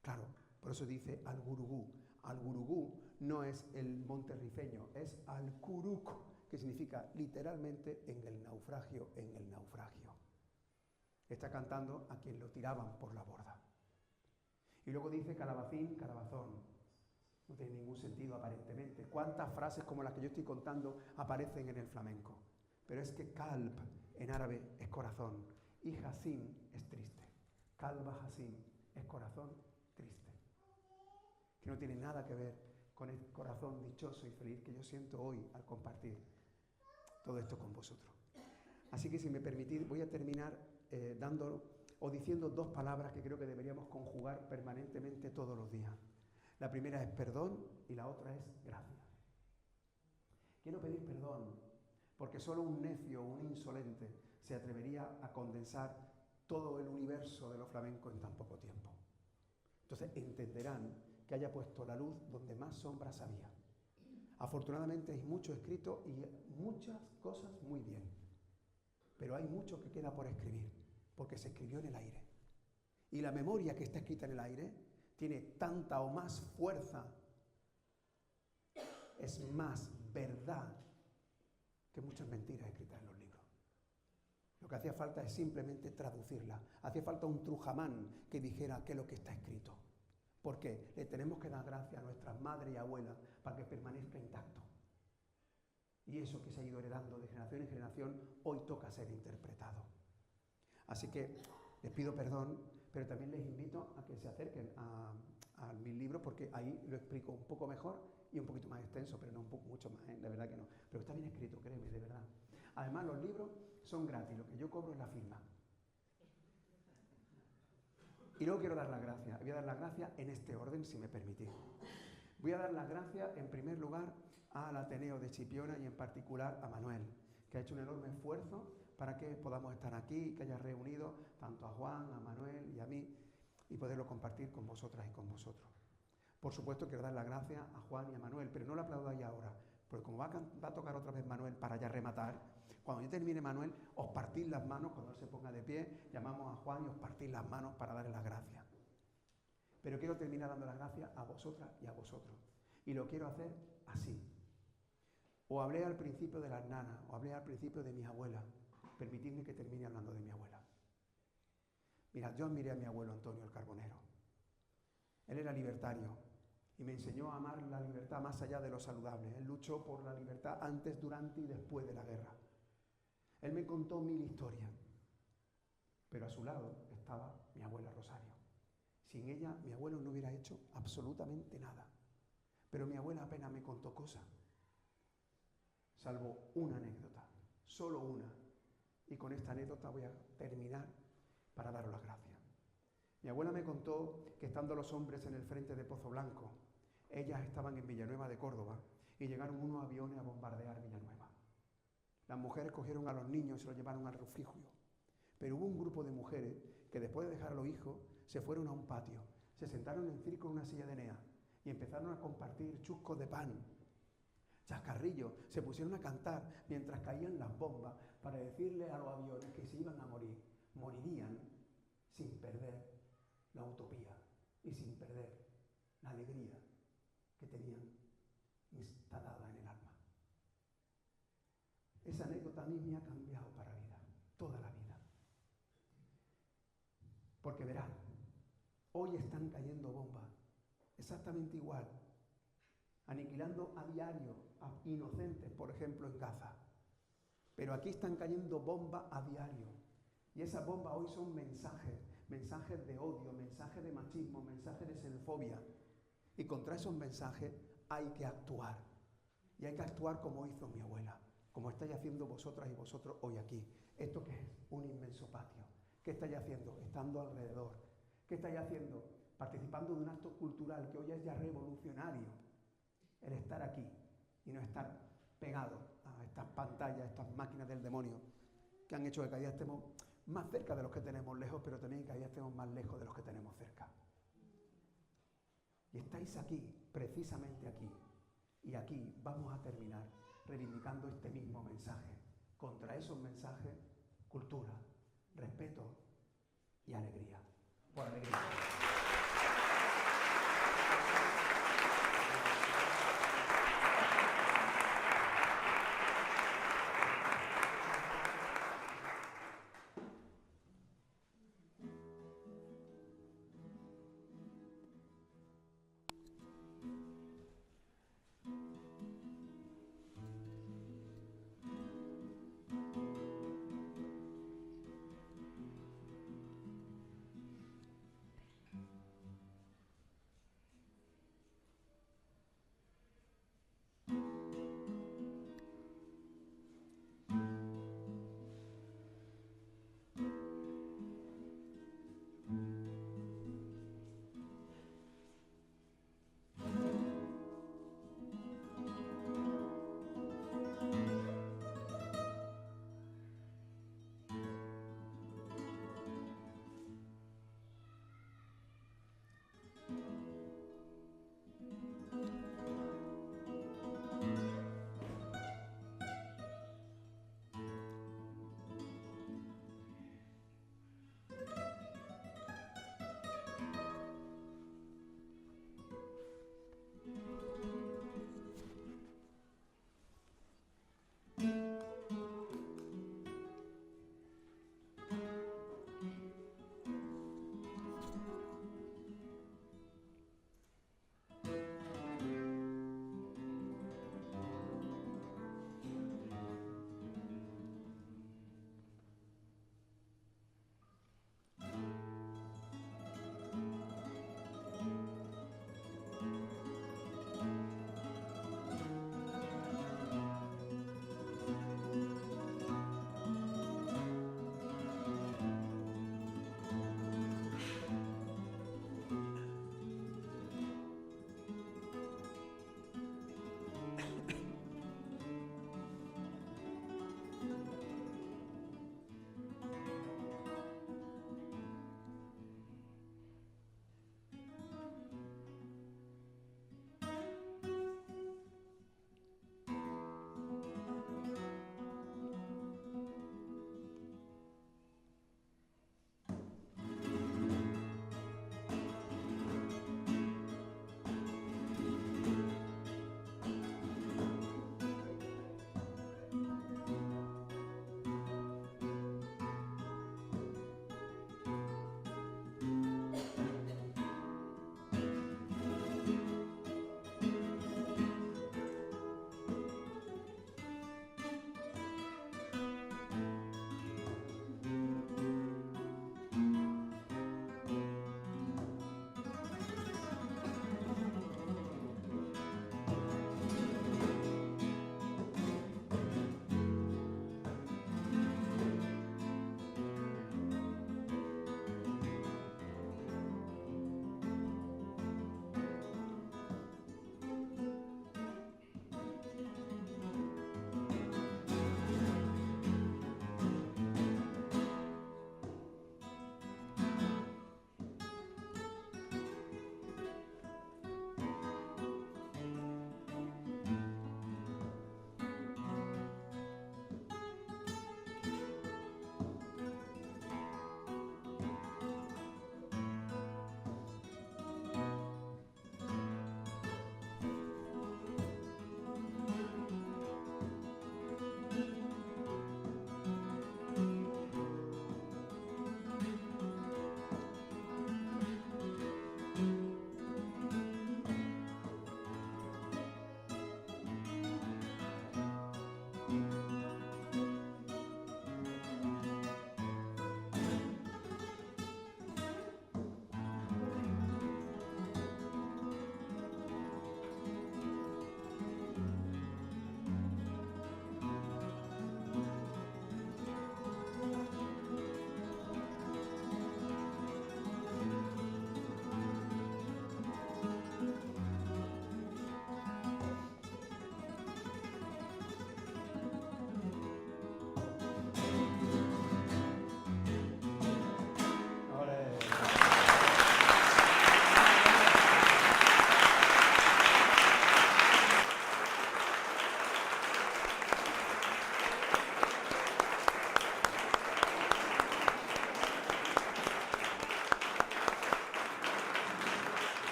Claro, por eso dice al Gurugú. Al Gurugú no es el monte rifeño, es al Curuk, que significa literalmente en el naufragio, en el naufragio. Está cantando a quien lo tiraban por la borda. Y luego dice calabacín, calabazón. No tiene ningún sentido aparentemente. ¿Cuántas frases como las que yo estoy contando aparecen en el flamenco? Pero es que kalb en árabe es corazón y hasim es triste. Kalba hasim es corazón triste. Que no tiene nada que ver con el corazón dichoso y feliz que yo siento hoy al compartir todo esto con vosotros. Así que si me permitís voy a terminar diciendo dos palabras que creo que deberíamos conjugar permanentemente todos los días. La primera es perdón y la otra es gracia. Quiero pedir perdón porque solo un necio o un insolente se atrevería a condensar todo el universo de los flamencos en tan poco tiempo. Entonces entenderán que haya puesto la luz donde más sombras había. Afortunadamente hay mucho escrito y muchas cosas muy bien, pero hay mucho que queda por escribir, porque se escribió en el aire. Y la memoria que está escrita en el aire tiene tanta o más fuerza, es más verdad que muchas mentiras escritas en los libros. Lo que hacía falta es simplemente traducirla. Hacía falta un Trujamán que dijera qué es lo que está escrito. Porque le tenemos que dar gracias a nuestras madres y abuelas para que permanezca intacto. Y eso que se ha ido heredando de generación en generación, hoy toca ser interpretado. Así que les pido perdón, pero también les invito a que se acerquen a mis libros, porque ahí lo explico un poco mejor y un poquito más extenso, pero no mucho más, de verdad que no. Pero está bien escrito, créeme, de verdad. Además, los libros son gratis, lo que yo cobro es la firma. Y luego quiero dar las gracias. Voy a dar las gracias en este orden, si me permitís. Voy a dar las gracias, en primer lugar, al Ateneo de Chipiona y en particular a Manuel, que ha hecho un enorme esfuerzo para que podamos estar aquí, que haya reunido tanto a Juan, a Manuel y a mí, y poderlo compartir con vosotras y con vosotros. Por supuesto, quiero dar las gracias a Juan y a Manuel, pero no lo aplaudáis ahora, porque como va a tocar otra vez Manuel para ya rematar, cuando yo termine Manuel, os partís las manos, cuando él se ponga de pie, llamamos a Juan y os partís las manos para darle las gracias. Pero quiero terminar dando las gracias a vosotras y a vosotros. Y lo quiero hacer así. O hablé al principio de las nanas, o hablé al principio de mis abuelas. Permitidme que termine hablando de mi abuela. Mirad, yo admiré a mi abuelo Antonio el Carbonero. Él era libertario y me enseñó a amar la libertad más allá de lo saludable. Él luchó por la libertad antes, durante y después de la guerra. Él me contó 1000 historias, pero a su lado estaba mi abuela Rosario. Sin ella, mi abuelo no hubiera hecho absolutamente nada. Pero mi abuela apenas me contó cosas, salvo una anécdota, solo una. Y con esta anécdota voy a terminar para daros las gracias. Mi abuela me contó que estando los hombres en el frente de Pozo Blanco, ellas estaban en Villanueva de Córdoba y llegaron unos aviones a bombardear Villanueva. Las mujeres cogieron a los niños y se los llevaron al refugio. Pero hubo un grupo de mujeres que después de dejar a los hijos se fueron a un patio, se sentaron en círculo en una silla de enea y empezaron a compartir chuscos de pan, chascarrillos, se pusieron a cantar mientras caían las bombas para decirle a los aviones que se iban a morir. Morirían sin perder la utopía y sin perder la alegría que tenían instalada en el alma. Esa anécdota a mí me ha cambiado para la vida, toda la vida. Porque verán, hoy están cayendo bombas, exactamente igual, aniquilando a diario a inocentes, por ejemplo, en Gaza. Pero aquí están cayendo bombas a diario. Y esas bombas hoy son mensajes de odio, mensajes de machismo, mensajes de xenofobia. Y contra esos mensajes hay que actuar. Y hay que actuar como hizo mi abuela, como estáis haciendo vosotras y vosotros hoy aquí. ¿Esto qué es? Un inmenso patio. ¿Qué estáis haciendo? Estando alrededor. ¿Qué estáis haciendo? Participando de un acto cultural que hoy es ya revolucionario. El estar aquí y no estar pegado a estas pantallas, a estas máquinas del demonio que han hecho que cada día estemos más cerca de los que tenemos lejos, pero también que cada día estemos más lejos de los que tenemos cerca. Y estáis aquí, precisamente aquí. Y aquí vamos a terminar reivindicando este mismo mensaje. Contra esos mensajes, cultura, respeto y alegría. Por alegría.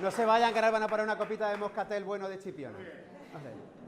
No se vayan, que ahora van a poner una copita de moscatel bueno de Chipiona. No sé.